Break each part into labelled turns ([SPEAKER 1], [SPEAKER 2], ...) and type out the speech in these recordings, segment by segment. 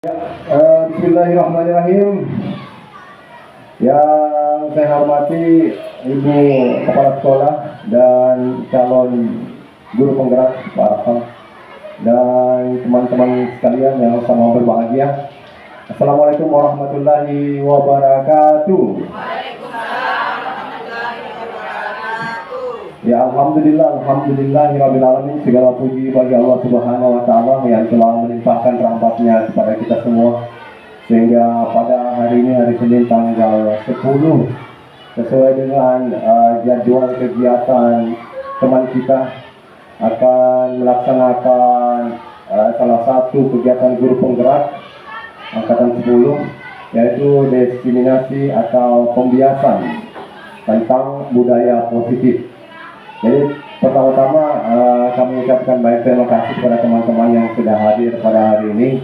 [SPEAKER 1] Bismillahirrahmanirrahim. Yang saya hormati Ibu Kepala Sekolah dan calon guru penggerak Pak Arham dan teman-teman sekalian yang sama berbahagia. Assalamualaikum warahmatullahi wabarakatuh. Ya alhamdulillahirabbil alamin, segala puji bagi Allah Subhanahu wa taala yang telah melimpahkan rahmat-Nya kepada kita semua sehingga pada hari ini, hari Senin tanggal 10, sesuai dengan jadwal kegiatan teman kita akan melaksanakan salah satu kegiatan guru penggerak angkatan 10, yaitu diseminasi atau pembiasan tentang budaya positif. Jadi pertama-tama kami ucapkan banyak terima kasih kepada teman-teman yang sudah hadir pada hari ini,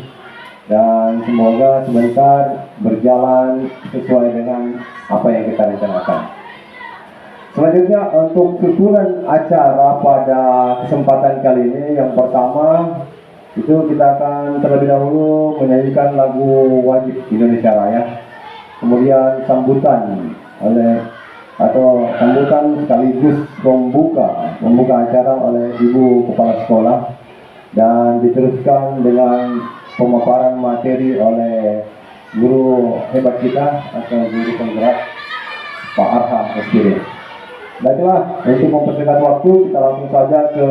[SPEAKER 1] dan semoga sebentar berjalan sesuai dengan apa yang kita rencanakan. Selanjutnya untuk susunan acara pada kesempatan kali ini, yang pertama itu kita akan terlebih dahulu menyanyikan lagu wajib Indonesia Raya, kemudian sambutan sekaligus membuka acara oleh Ibu Kepala Sekolah, dan diteruskan dengan pemaparan materi oleh guru hebat kita atau guru penggerak Pak Arham SPD. Baiklah, untuk mempersingkat waktu, kita langsung saja ke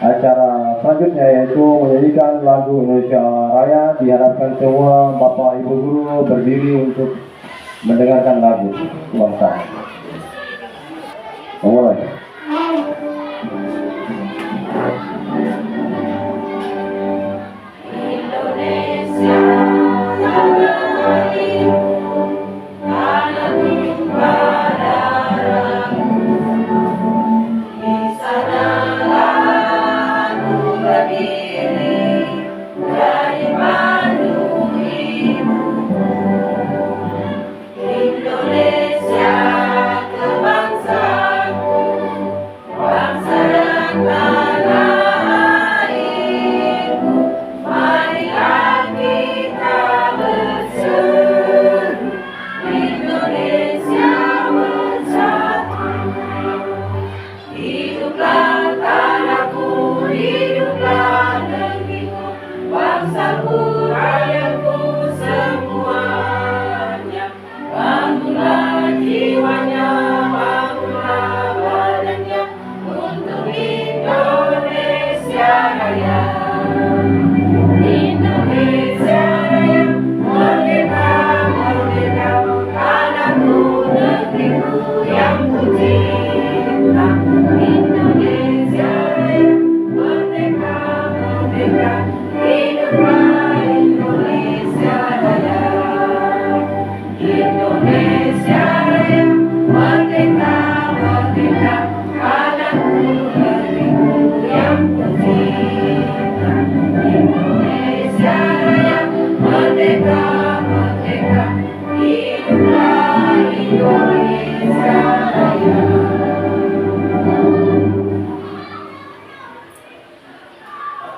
[SPEAKER 1] acara selanjutnya, yaitu menyanyikan lagu Indonesia Raya. Diharapkan semua Bapak Ibu guru berdiri untuk mendengarkan lagu kebangsaan. Mulai.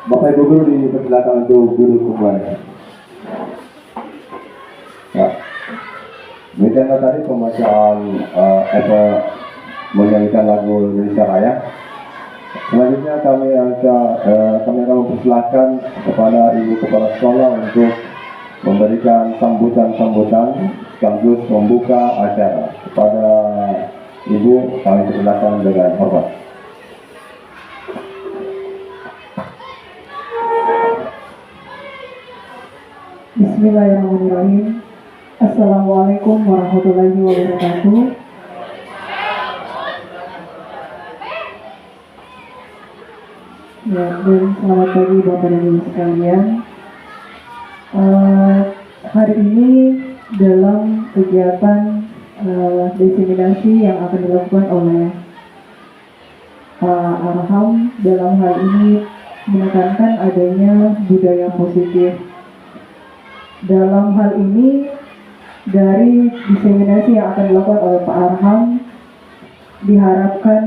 [SPEAKER 1] Bapak Ibu guru dipersilakan untuk duduk kembali. Ya. Demikian tadi pembacaan menyanyikan lagu Indonesia Raya. Selanjutnya kami akan mempersilakan kepada Ibu Kepala Sekolah untuk memberikan sambutan sekaligus membuka acara. Kepada Ibu kami persilakan dengan hormat.
[SPEAKER 2] Bismillahirrahmanirrahim. Assalamualaikum warahmatullahi wabarakatuh. Ya, dan selamat pagi Bapak dan Ibu sekalian. Hari ini dalam kegiatan diseminasi yang akan dilakukan oleh Pak Arham, dalam hal ini menekankan adanya budaya positif. Dalam hal ini, dari diseminasi yang akan dilakukan oleh Pak Arham, diharapkan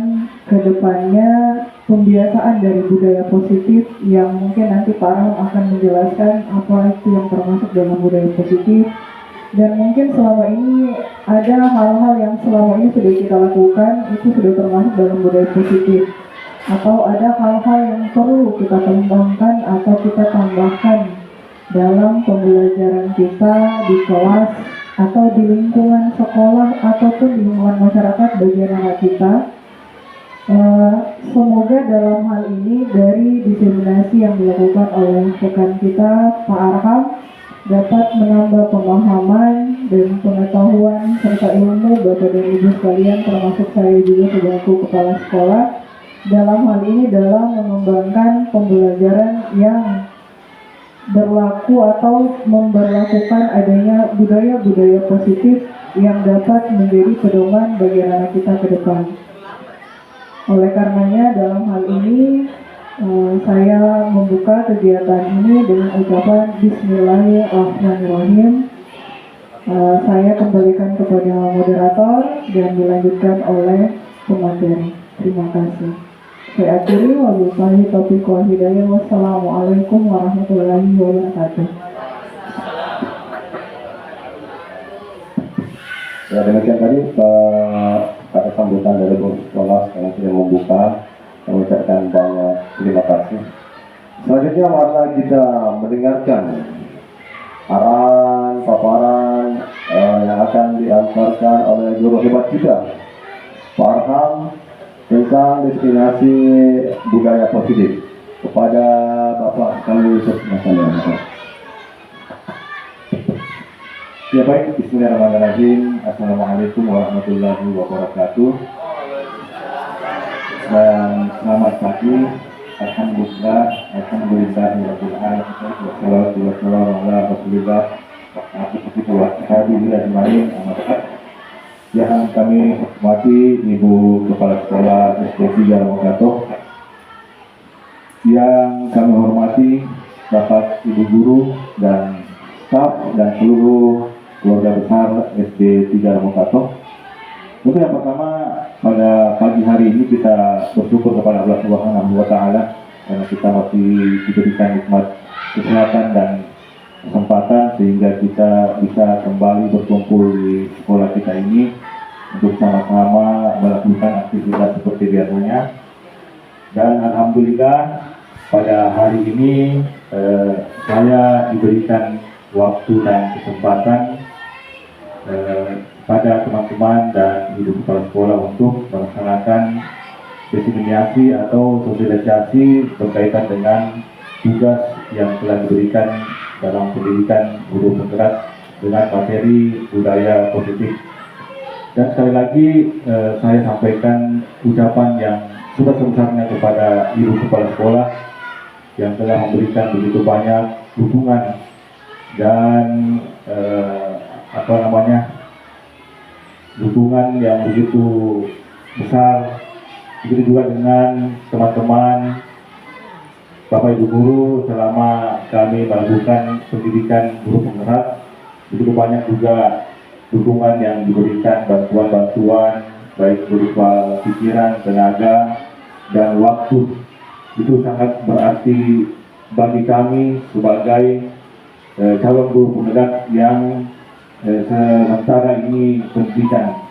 [SPEAKER 2] ke depannya pembiasaan dari budaya positif yang mungkin nanti Pak Arham akan menjelaskan apa itu yang termasuk dalam budaya positif. Dan mungkin selama ini ada hal-hal yang selama ini sudah kita lakukan itu sudah termasuk dalam budaya positif, atau ada hal-hal yang perlu kita kembangkan atau kita tambahkan dalam pembelajaran kita di kelas atau di lingkungan sekolah ataupun di lingkungan masyarakat bagi anak kita. Semoga dalam hal ini dari diseminasi yang dilakukan oleh rekan kita Pak Arham dapat menambah pemahaman dan pengetahuan serta ilmu Bapak dan Ibu sekalian, termasuk saya juga sebagai kepala sekolah, dalam hal ini dalam mengembangkan pembelajaran yang berlaku atau memberlakukan adanya budaya-budaya positif yang dapat menjadi pedoman bagi anak kita ke depan. Oleh karenanya dalam hal ini saya membuka kegiatan ini dengan ucapan Bismillahirrahmanirrahim. Saya kembalikan kepada moderator dan dilanjutkan oleh pemateri. Terima kasih. Saya akhiri, wabillahi taufiq wal hidayah. Wassalamualaikum warahmatullahi wabarakatuh.
[SPEAKER 1] Ya, demikian tadi kata sambutan dari guru sekolah yang sudah membuka, mengucapkan banyak terima kasih. Selanjutnya marilah kita mendengarkan arahan paparan yang akan diantarkan oleh guru hebat kita, Pak Arham, tentang destinasi budaya positif kepada Bapak kami Sesmasalia. Ya baik, Bismillahirrahmanirrahim. Assalamualaikum warahmatullahi wabarakatuh. Dan selamat pagi. Alhamdulillah, alhamdulillahirabbil alamin. Wassalatu wassalamu ala Rasulillah wa alihi ajmain. Yang kami hormati Ibu Kepala Sekolah SD 3 Mokatoh, yang kami hormati Bapak Ibu Guru dan staf dan seluruh keluarga besar SD 3 Mokatoh. Untuk yang pertama, pada pagi hari ini kita bersyukur kepada Allah Subhanahu wa Ta'ala karena kita masih diberikan nikmat kesehatan dan kesempatan sehingga kita bisa kembali berkumpul di sekolah kita ini untuk sama-sama melakukan aktivitas seperti biasanya. Dan alhamdulillah pada hari ini saya diberikan waktu dan kesempatan pada teman-teman dan ibu kepala sekolah untuk melaksanakan diseminasi atau sosialisasi berkaitan dengan tugas yang telah diberikan dalam pendidikan guru penggerak dengan materi budaya positif. Dan sekali lagi saya sampaikan ucapan yang sebesar-besarnya kepada ibu kepala sekolah yang telah memberikan begitu banyak dukungan dan dukungan yang begitu besar. Begitu juga dengan teman-teman Bapak Ibu Guru selama kami melakukan pendidikan guru penggerak. Begitu banyak juga dukungan yang diberikan, bantuan-bantuan baik berupa pikiran, tenaga, dan waktu. Itu sangat berarti bagi kami sebagai calon guru penggerak yang sementara ini pendidikan.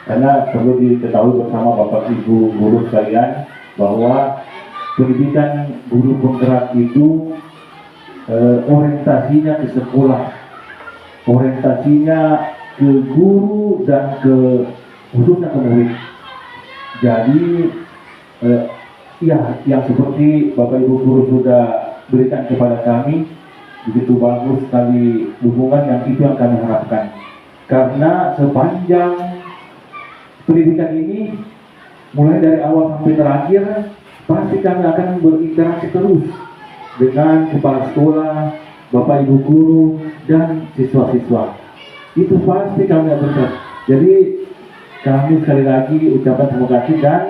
[SPEAKER 1] Karena perlu diketahui bersama Bapak Ibu Guru sekalian bahwa pendidikan guru penggerak itu orientasinya ke sekolah, orientasinya ke guru dan ke khususnya ke murid. Jadi yang seperti Bapak Ibu Guru sudah berikan kepada kami, begitu bagus sekali dukungan yang itu yang kami harapkan. Karena sepanjang pendidikan ini, mulai dari awal sampai terakhir, pasti kami akan berinteraksi terus dengan kepala sekolah, Bapak Ibu Guru, dan siswa-siswa. Itu pasti kami akan berinteraksi. Jadi kami sekali lagi ucapkan terima kasih dan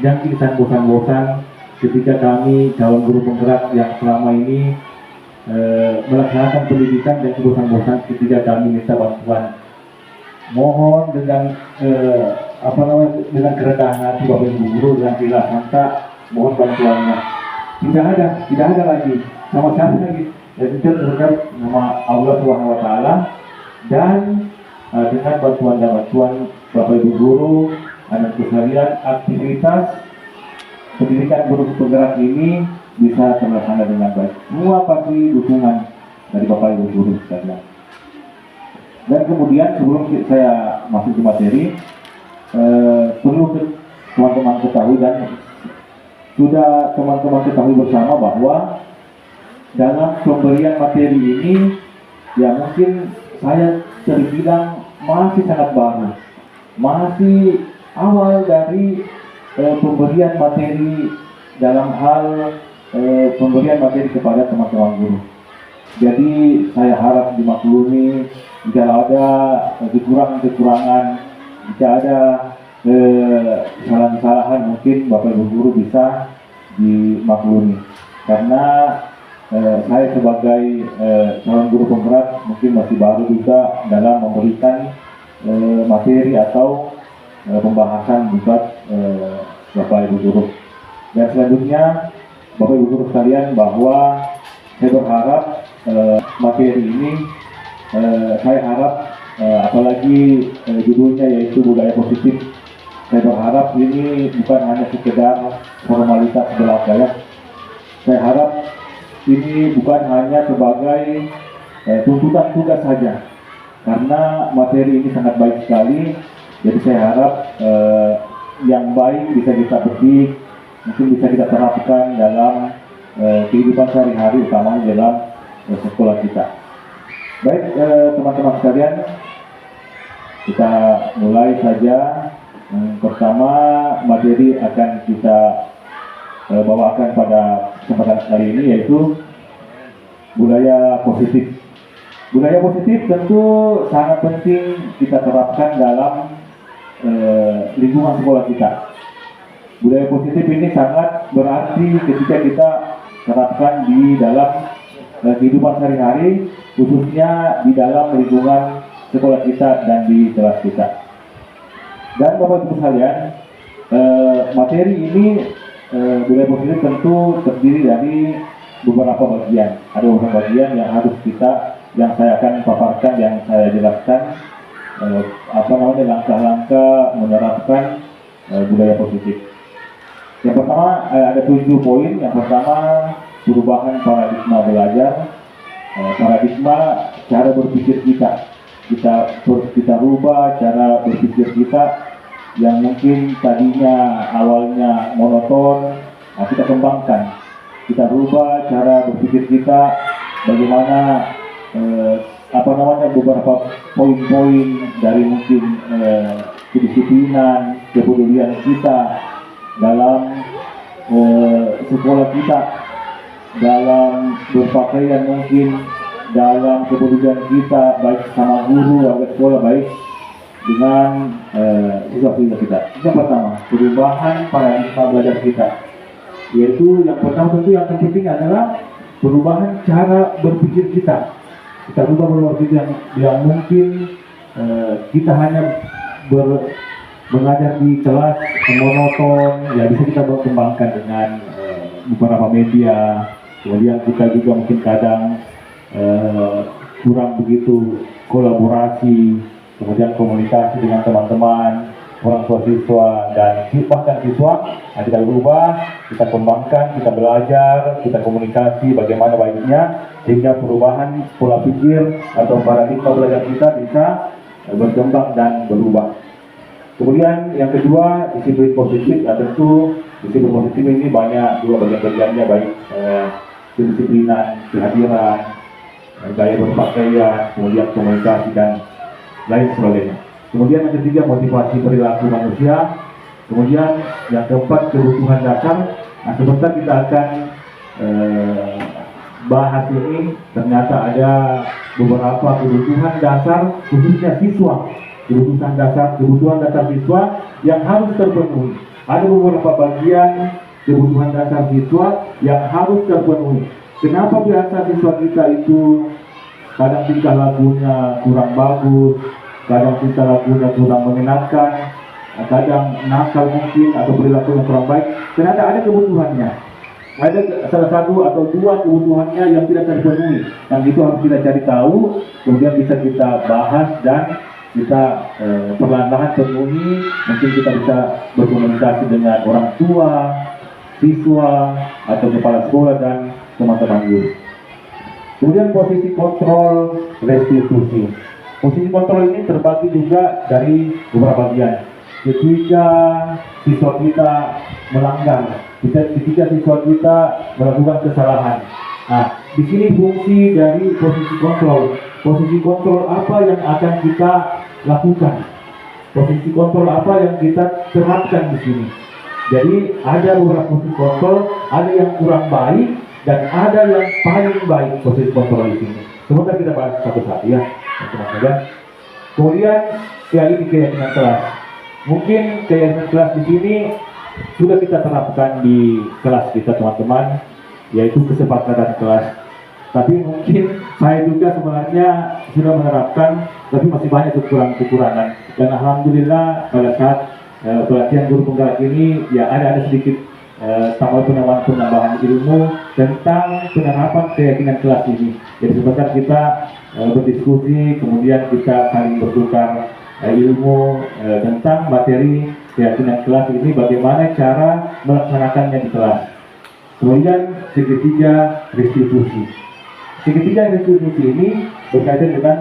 [SPEAKER 1] jangan kisah bosan-bosan ketika kami calon guru penggerak yang selama ini melaksanakan pendidikan dan bosan-bosan ketika kami minta bantuan. Mohon dengan dengan kerendahan hati Bapak Ibu Guru dan bila santa
[SPEAKER 3] mohon bantuannya. Tidak ada lagi sama sekali lagi. Dan itu terhadap nama Allah Subhanahu Wa Taala dan dengan bantuan Bapak Ibu guru, anak sekalian, aktivitas pendidikan guru penggerak ini bisa terlaksana dengan baik. Semua pasti dukungan dari Bapak Ibu guru sekalian. Dan kemudian sebelum saya masuk ke materi, perlu teman-teman ketahui dan sudah teman-teman ketahui bersama bahwa dalam pemberian materi ini ya mungkin saya terbilang masih sangat baru, masih awal dari pemberian materi dalam hal pemberian materi kepada teman-teman guru. Jadi saya harap dimaklumi jika ada kekurangan-kekurangan, jika ada kesalahan-kesalahan, mungkin Bapak Ibu guru bisa dimaklumi. Karena saya sebagai calon guru penggerak mungkin masih baru juga dalam memberikan materi atau pembahasan buat Bapak Ibu guru. Dan selanjutnya Bapak Ibu guru sekalian, bahwa saya berharap materi ini saya harap apalagi judulnya yaitu budaya positif, saya berharap ini bukan hanya sekedar formalitas belaka ya. Saya harap ini bukan hanya sebagai tuntutan tugas saja, karena materi ini sangat baik sekali. Jadi saya harap yang baik bisa kita petik, mungkin bisa kita terapkan dalam kehidupan sehari-hari, utamanya dalam sekolah kita. Baik teman-teman sekalian, kita mulai saja. Pertama, materi akan kita bawakan pada kesempatan kali ini yaitu budaya positif. Budaya positif tentu sangat penting kita terapkan dalam lingkungan sekolah kita. Budaya positif ini sangat berarti ketika kita terapkan di dalam kehidupan sehari-hari, khususnya di dalam lingkungan sekolah kita dan di kelas kita. Dan Bapak Ibu sekalian, materi ini budaya positif tentu terdiri dari beberapa bagian. Ada beberapa bagian yang harus yang saya akan paparkan, yang saya jelaskan langkah-langkah menerapkan budaya positif. Yang pertama ada 7 poin. Yang pertama, perubahan paradigma belajar. Paradigma cara berpikir kita rubah cara berpikir kita yang mungkin tadinya awalnya monoton, kita kembangkan, kita rubah cara berpikir kita, bagaimana beberapa poin-poin dari mungkin kedisiplinan, kepedulian kita dalam sekolah kita, dalam berpakaian mungkin, dalam kepedulian kita baik sama guru, warga sekolah, baik dengan siswa-siswa kita. Yang pertama, perubahan paradigma belajar kita, yaitu yang pertama tentu yang terpenting adalah perubahan cara berpikir kita. Kita rubah pola pikir yang mungkin kita hanya mengajar di kelas monoton, ya bisa kita berkembangkan dengan beberapa media. Kemudian kita juga mungkin kadang kurang begitu kolaborasi, kemudian komunikasi dengan teman-teman, orang tua siswa dan bahkan siswa. Kita berubah, kita kembangkan, kita belajar, kita komunikasi bagaimana baiknya sehingga perubahan pola pikir atau paradigma belajar kita bisa berkembang dan berubah. Kemudian yang kedua, disiplin positif. Tentu disiplin positif ini banyak dua bagian-bagiannya, baik kedisiplinan, kehadiran, gaya berpakaian, kemudian komunikasi dan lain sebagainya. Kemudian yang ketiga, motivasi perilaku manusia. Kemudian yang keempat, kebutuhan dasar. Nah, sebentar kita akan bahas ini. Ternyata ada beberapa kebutuhan dasar, khususnya siswa. Kebutuhan dasar siswa yang harus terpenuhi. Ada beberapa bagian kebutuhan dasar siswa yang harus terpenuhi. Kenapa biasa siswa kita itu kadang tingkah lakunya kurang bagus, kadang tingkah lakunya kurang menyenangkan, kadang nakal mungkin atau perilaku yang kurang baik, ternyata ada kebutuhannya. Ada salah satu atau dua kebutuhannya yang tidak terpenuhi, yang itu harus kita cari tahu, kemudian bisa kita bahas dan kita perlahan-lahan penuhi. Mungkin kita bisa berkomunikasi dengan orang tua, siswa, atau kepala sekolah dan teman-teman guru. Kemudian posisi kontrol restitusi. Posisi kontrol ini terbagi juga dari beberapa bagian. Ketika siswa kita melanggar, ketika siswa kita melakukan kesalahan. Nah, di sini fungsi dari posisi kontrol. Posisi kontrol apa yang akan kita lakukan? Posisi kontrol apa yang kita terapkan di sini? Jadi ada beberapa posisi kontrol, ada yang kurang baik dan ada yang paling baik posisi kontrol di sini. Semoga kita bahas satu-satu ya, teman-teman. Kemudian sekali lagi keyakinan kelas. Mungkin keyakinan kelas di sini sudah kita terapkan di kelas kita teman-teman, yaitu kesepakatan kelas. Tapi mungkin saya juga sebenarnya sudah menerapkan, tapi masih banyak kekurangan. Dan alhamdulillah pada saat pelatihan guru penggerak ini ya ada sedikit penambahan ilmu tentang penerapan keyakinan kelas ini. Jadi sebentar kita berdiskusi, kemudian kita saling bertukar ilmu tentang materi keyakinan kelas ini, bagaimana cara melaksanakannya di kelas. Kemudian segitiga restitusi. Segitiga restitusi ini berkaitan dengan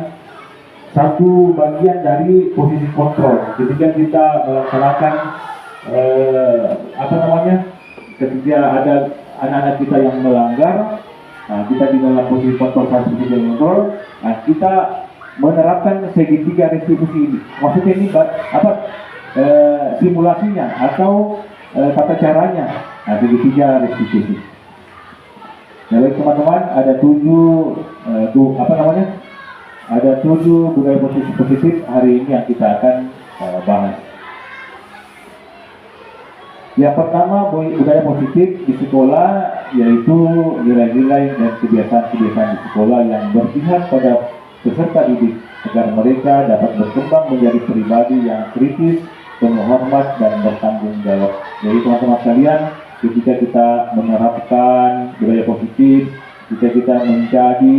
[SPEAKER 3] satu bagian dari posisi kontrol. Ketika kita melaksanakan ketika ada anak-anak kita yang melanggar, kita di dalam posisi kontrol segitiga kontrol, kita menerapkan segitiga restitusi ini. Maksudnya ini simulasinya atau tata caranya. Segitiga restitusi. Nah, baik teman-teman, ada ada 7 budaya positif hari ini yang kita akan bahas. Yang pertama, budaya positif di sekolah, yaitu nilai-nilai dan kebiasaan-kebiasaan di sekolah yang berpihak pada peserta didik agar mereka dapat berkembang menjadi pribadi yang kritis, penuh hormat dan bertanggung jawab. Jadi teman-teman sekalian, ketika kita menerapkan budaya positif, ketika kita menjadi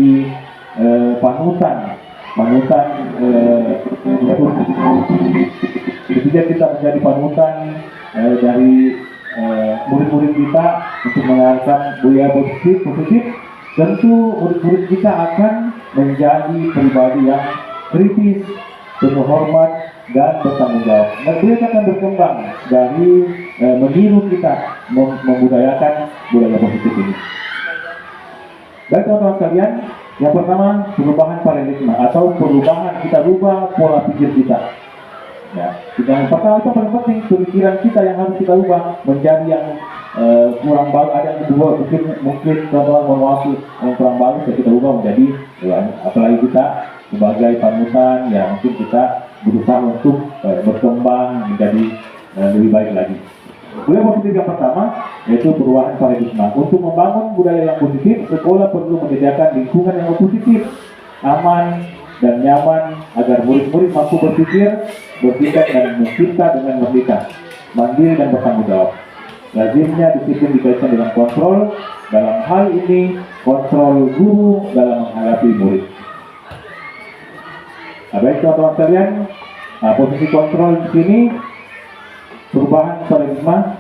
[SPEAKER 3] ketika kita menjadi panutan dari murid-murid kita untuk menerapkan budaya positif, tentu murid-murid kita akan menjadi pribadi yang kritis, penuh hormat dan bertanggung jawab. Mereka akan berkembang dari meniru kita membudayakan budaya positif ini. Baik teman-teman sekalian, yang pertama perubahan paradigma atau perubahan, kita rubah pola pikir kita. Ya, yang pertama itu paling penting, pemikiran kita yang harus kita ubah menjadi yang kurang bagus. Ada yang kedua mungkin teman-teman mohon maaf yang kurang bagus, ya kita ubah menjadi apalagi kita sebagai panutan ya mungkin kita berusaha untuk berkembang menjadi lebih baik lagi. Budaya positif yang pertama yaitu perubahan paradigma. Untuk membangun budaya yang positif, sekolah perlu menyediakan lingkungan yang positif, aman dan nyaman agar murid-murid mampu berpikir dan mencipta dengan merdeka, mandiri dan bertanggung jawab. Lazimnya disiplin dikaitkan dengan kontrol. Dalam hal ini kontrol guru dalam menghadapi murid. Baik teman-teman sekalian, posisi kontrol di sini perubahan paradigma.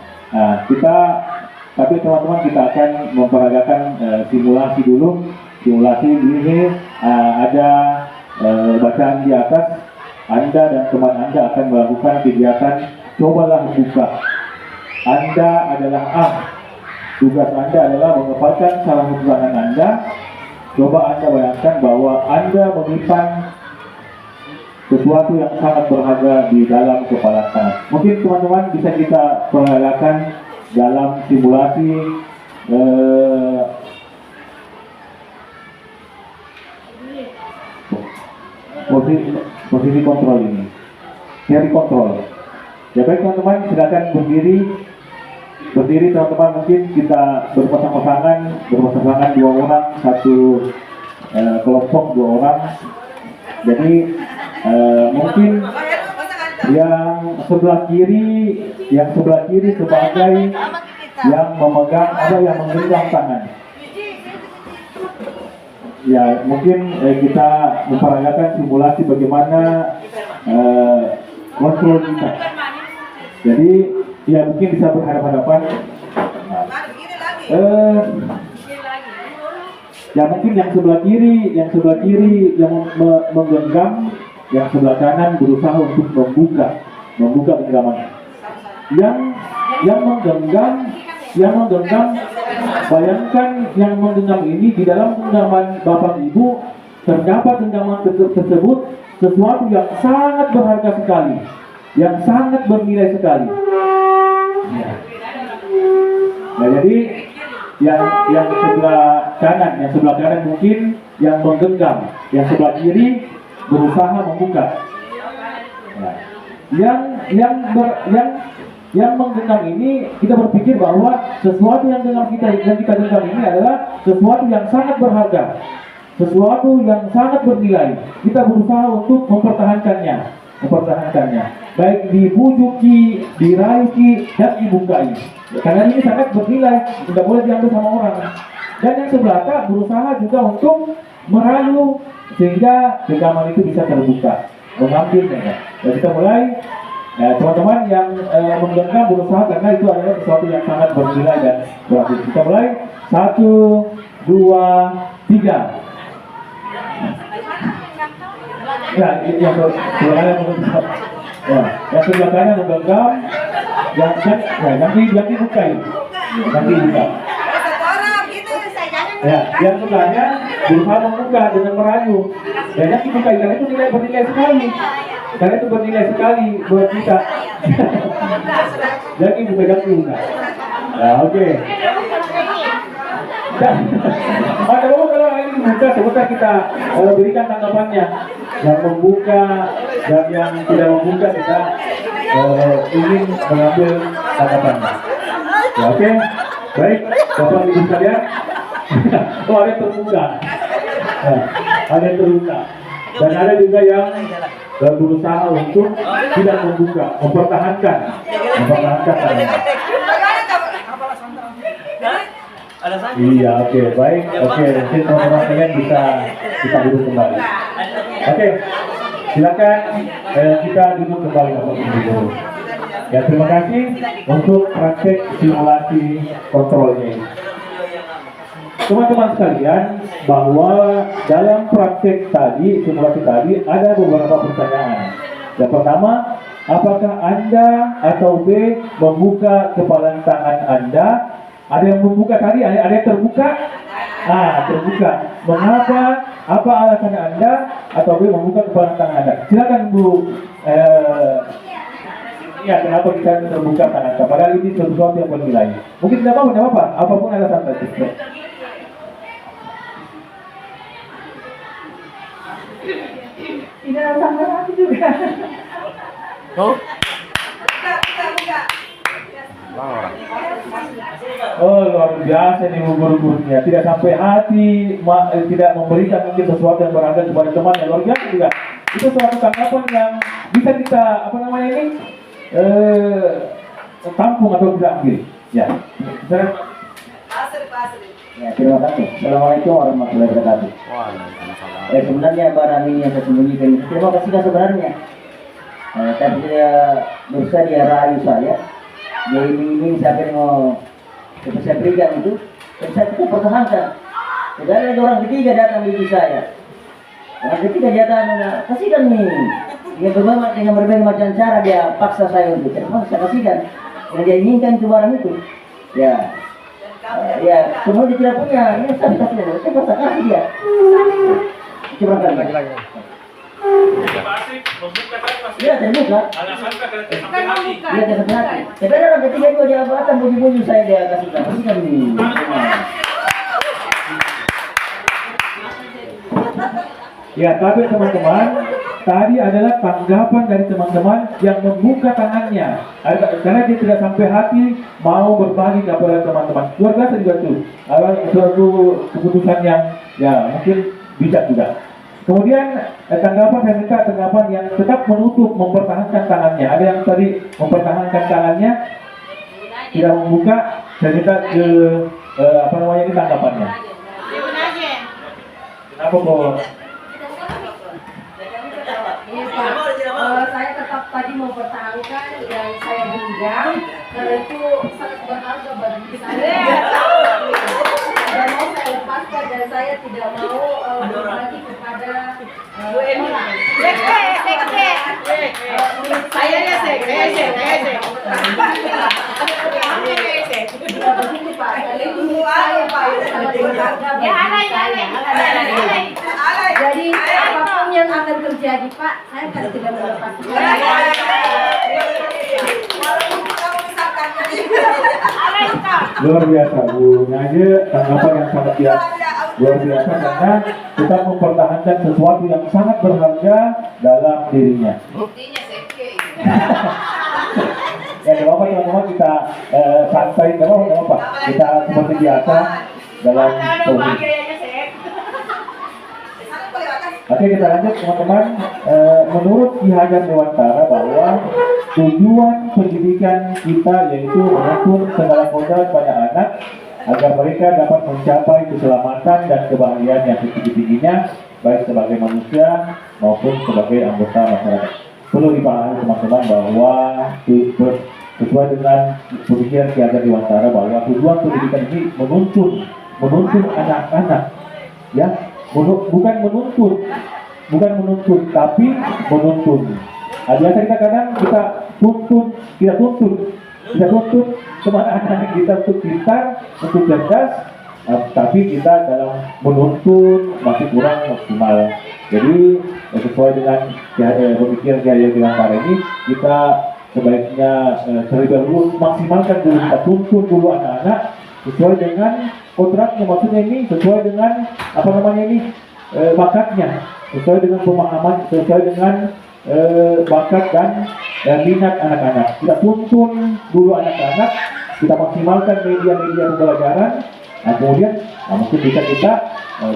[SPEAKER 3] Tapi teman-teman kita akan memperagakan simulasi dulu. Simulasi ini ada bacaan di atas. Anda dan teman Anda akan melakukan kegiatan cobalah buka. Anda adalah A. Tugas Anda adalah mengepalkan salah satu tangan Anda. Coba Anda bayangkan bahwa Anda menyimpan sesuatu yang sangat berharga di dalam kepala tangan. Mungkin teman-teman bisa kita peragakan dalam simulasi posisi kontrol ini, teori kontrol. Ya baik teman-teman, silakan berdiri teman-teman. Mungkin kita berpasang-pasangan 2 orang, satu kelompok 2 orang. Jadi mungkin yang sebelah kiri sebagai yang memegang ada yang menggenggam tangan. Ya, mungkin kita memperagakan simulasi bagaimana kontrol kita. Jadi, ya mungkin bisa berhadapan-hadapan. Ya mungkin yang sebelah kiri yang menggenggam, yang sebelah kanan berusaha untuk membuka genggamannya. Yang menggenggam, bayangkan yang menggenggam ini di dalam genggaman Bapak Ibu terdapat genggaman tersebut sesuatu yang sangat berharga sekali, yang sangat bernilai sekali. Ya. Nah, jadi yang sebelah kanan mungkin yang menggenggam, yang sebelah kiri berusaha membuka. Nah, yang menggenggam ini kita berpikir bahwa sesuatu yang kita genggam ini adalah sesuatu yang sangat berharga, sesuatu yang sangat bernilai. Kita berusaha untuk mempertahankannya, baik dipujuki, dirayuki, dan dibukai. Karena ini sangat bernilai, tidak boleh diambil sama orang. Dan yang sebelah kanan berusaha juga untuk merayu sehingga genggaman itu bisa terbuka, mengambilnya. Dan kita mulai. Teman-teman yang menggenggam berusaha karena itu adalah sesuatu yang sangat bernilai dan berarti. Kita mulai 1, 2, 3. Ya, yang sebelah kanan menggenggam. Ya, yang sebelah kanan menggenggam. Yang dibukai. Ya, yang sebelahnya berusaha membuka dengan merayu. Dan yang dibukai karena itu bernilai sekali. Karena itu bernilai sekali buat kita. Jadi buka. Ya, oke. Dan kalau ini dibuka, sebentar kita berikan tanggapannya. Yang membuka dan yang tidak membuka kita ingin mengambil tanggapannya. Ya, oke. Baik, Bapak Ibu sekalian. Oh, ada yang terbuka. Nah, ada yang terbuka. Dan ada juga yang berusaha untuk tidak membuka, mempertahankan. Iya, oke, baik, oke. Mungkin teman-teman sekalian bisa kita duduk kembali. Oke, silakan kita duduk kembali, Bapak Ibu. Ya, terima kasih untuk praktek simulasi kontrolnya ini. Teman-teman sekalian, bahwa dalam praktek tadi, simulasi tadi, ada beberapa pertanyaan. Yang pertama, apakah Anda atau B membuka kepalan tangan Anda? Ada yang membuka tadi, ada yang terbuka? Terbuka. Mengapa? Apa alasan Anda atau B membuka kepalan tangan Anda? Silakan Bu. Ya, kenapa kita terbuka tangan Anda? Padahal ini sesuatu yang bernilai. Mungkin tidak apa-apa, apapun alasan tadi.
[SPEAKER 2] Tidak sama aku juga.
[SPEAKER 3] Oh, luar biasa nih guru-gurunya. Tidak sampai hati, tidak memberikan mungkin sesuatu yang berharga kepada teman yang luar biasa juga. Itu suatu tanggapan yang bisa kita tampung atau tidak ambil. Ya.
[SPEAKER 4] Ya, terima kasih. Assalamualaikum warahmatullahi wabarakatuh. Sebenarnya barang ini yang saya sembunyikan. Terima kasih sebenarnya. Tapi dia berusaha dia rayu saya. Dia ini siapa yang mau saya berikan itu, dan saya tidak pertahankan. Tidak ada orang ketiga datang di saya. Orang ketiga datang, kasihkan nih. Dengan berbagai macam cara dia paksa saya untuk. Saya kasihkan. Yang dia inginkan itu barang itu. Ya. Ya, semua dia tidak punya. Ini saya kasih dia. Saya paksa kasih dia. Coba lagi. Iya, terbuka. Iya, terbuka. Tapi ada orang ketiga juga dia datang bunyi-bunyi saya dia kasihkan nih.
[SPEAKER 3] Ya, tapi teman-teman, tadi adalah tanggapan dari teman-teman yang membuka tangannya. Karena dia tidak sampai hati mau berbagi kepada teman-teman. Luar biasa juga itu. Suatu keputusan yang ya mungkin bijak juga. Kemudian tanggapan, saya minta tanggapan yang tetap menutup, mempertahankan tangannya. Ada yang tadi mempertahankan tangannya, tidak membuka. Saya minta ke apa namanya ini tanggapannya. Kenapa kok?
[SPEAKER 5] Iya Pak, saya tetap tadi mau pertahankan dan saya genggam karena itu sangat berharga bagi saya. Dan mau saya lepaskan dan saya tidak mau berbagi kepada orang. Begitu Pak, itu saya Pak sangat berharga bagi saya. Jadi apapun yang akan terjadi Pak, saya akan tidak melepaskan.
[SPEAKER 3] Luar biasa, gurunya aja tanggapan yang sangat biasa, luar biasa karena kita mempertahankan sesuatu yang sangat berharga dalam dirinya. Ya, tidak apa teman-teman, kita santai, tidak apa, kita seperti biasa dalam posisi. Oke, kita lanjut teman-teman. Menurut Ki Hajar Dewantara bahwa tujuan pendidikan kita yaitu mengatur segala modal pada anak agar mereka dapat mencapai keselamatan dan kebahagiaan yang setinggi-tingginya baik sebagai manusia maupun sebagai anggota masyarakat. Perlu dipahami teman-teman bahwa sesuai dengan pemikiran Ki Hajar Dewantara bahwa tujuan pendidikan ini menuntun anak-anak, ya. Bukan menuntut, tapi menuntun. Biasa kita kadang kita tuntut kemana anak kita untuk pintar, untuk cerdas, tapi kita dalam menuntun masih kurang maksimal. Jadi sesuai dengan pemikiran Ki Hajar Dewantara ini, kita sebaiknya terlebih dahulu maksimalkan dulu, kita tuntun dulu anak-anak sesuai dengan kontraknya, maksudnya ini sesuai dengan apa namanya ini bakatnya, sesuai dengan pemahaman, sesuai dengan bakat dan minat anak-anak. Kita tuntun dulu anak-anak, kita maksimalkan media-media pembelajaran, kemudian mungkin bisa kita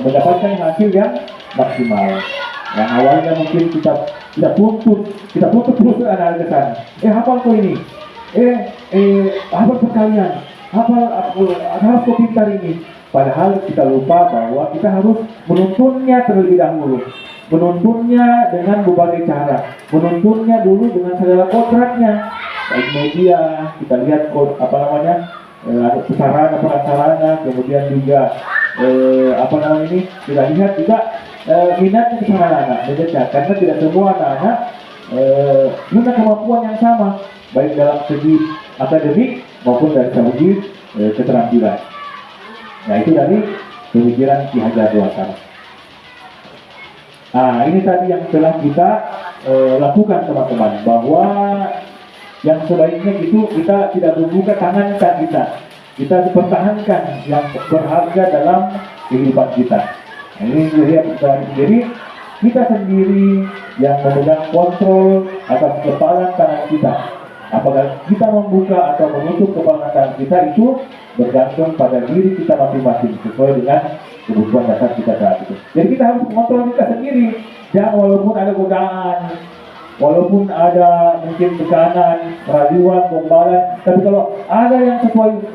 [SPEAKER 3] mendapatkan hasil yang maksimal. Yang awalnya mungkin kita tuntut terus anak-anak ke sana. Hafal kau ini, hafal sekalian. Harus kau pintar ini. Padahal kita lupa bahwa kita harus menuntunnya terlebih dahulu. Menuntunnya dengan berbagai cara. Menuntunnya dulu dengan segala kontraknya. Baik media, kita lihat ada sarana, kemudian juga kita lihat juga minatnya ke sana anak-anak. Karena tidak semua anak-anak punya kemampuan yang sama, baik dalam segi akademik maupun dari segi keterampilan. Nah, itu dari pemikiran Ki Hajar Dewantara. Ini tadi yang telah kita lakukan teman-teman, bahwa yang sebaiknya itu kita tidak membuka tangan kita pertahankan yang berharga dalam kehidupan kita. Nah, ini jadi kita sendiri yang memegang kontrol atas kepalan tangan kita. Apakah kita membuka atau menutup kepala tangan kita itu bergantung pada diri kita masing-masing sesuai dengan kebutuhan dasar kita saat itu. Jadi kita harus mengontrol kita sendiri. Dan walaupun ada godaan, walaupun ada mungkin tekanan, keraguan, gombalan, tapi kalau ada yang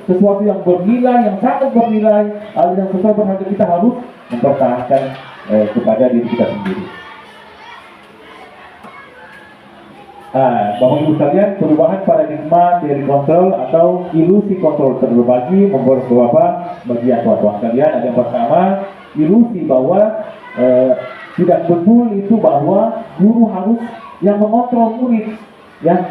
[SPEAKER 3] sesuatu yang bernilai, yang sangat bernilai, ada yang sesuai berharga, kita harus mempertahankan kepada diri kita sendiri. Bapak Ibu sekalian, perubahan paradigma dari kontrol atau ilusi kontrol terbagi membuat beberapa bagian tuan-tuan sekalian. Ada yang pertama, ilusi bahwa tidak betul itu bahwa guru harus yang mengontrol murid, ya,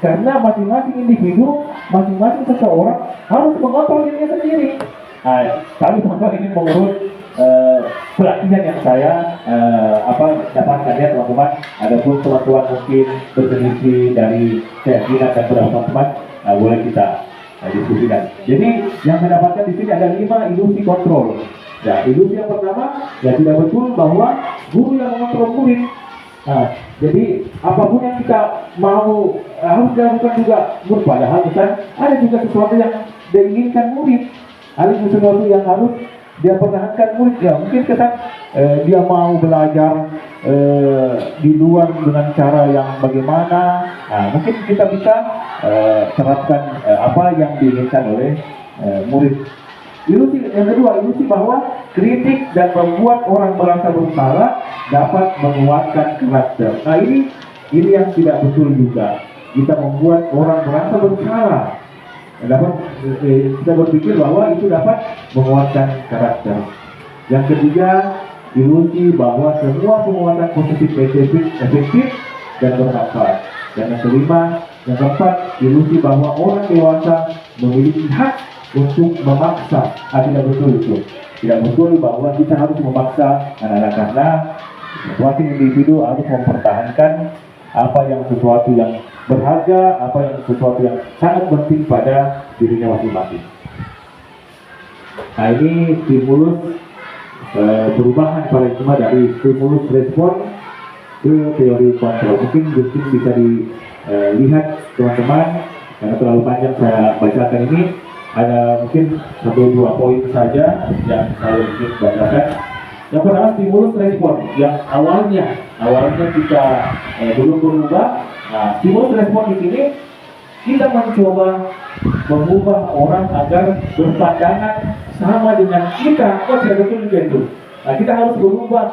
[SPEAKER 3] karena masing-masing individu, masing-masing seseorang harus mengontrol dirinya sendiri. Tapi teman-teman ini menurut pelatihan yang saya dapatkan ya teman-teman. Adapun teman-teman mungkin berselisih dari keyakinan dan pendapat teman-teman, boleh kita diskusikan. Jadi yang mendapatkan di sini ada 5 ilusi kontrol. Ya, ilusi yang pertama, ya tidak betul bahwa guru yang mengontrol murid. Jadi apapun yang kita mau harus dilakukan juga murid. Padahal misalnya ada juga sesuatu yang diinginkan murid, ada sesuatu yang harus dia pertahankan muridnya. Mungkin kesan dia mau belajar di luar dengan cara yang bagaimana. Nah, mungkin kita bisa terapkan apa yang diinginkan oleh murid. Ilusi yang kedua, ilusi bahwa kritik dan membuat orang merasa bersalah dapat menguatkan karakter. Nah, ini yang tidak betul juga. Kita membuat orang merasa bersalah, dapat kita berpikir bahwa itu dapat menguatkan karakter. Yang ketiga, ilusi bahwa semua penguatan positif efektif dan bermanfaat. Dan yang kelima, yang keempat, ilusi bahwa orang dewasa memiliki hak untuk memaksa. Tidak betul itu. Tidak betul bahwa kita harus memaksa anak-anak, karena masing individu harus mempertahankan apa yang sesuatu yang berharga, apa yang sesuatu yang sangat penting pada dirinya masing-masing. Nah, ini stimulus perubahan paradigma dari stimulus respon ke teori kontrol. Mungkin bisa dilihat teman-teman, karena terlalu panjang saya bacakan ini. Ada mungkin 1-2 poin saja yang saya ingin bacakan. Yang pertama, stimulus respon yang awalnya kita belum berubah. Nah, stimulus respon di sini kita mencoba mengubah orang agar berpandangan sama dengan kita. Tidak betul juga itu. Nah, kita harus berubah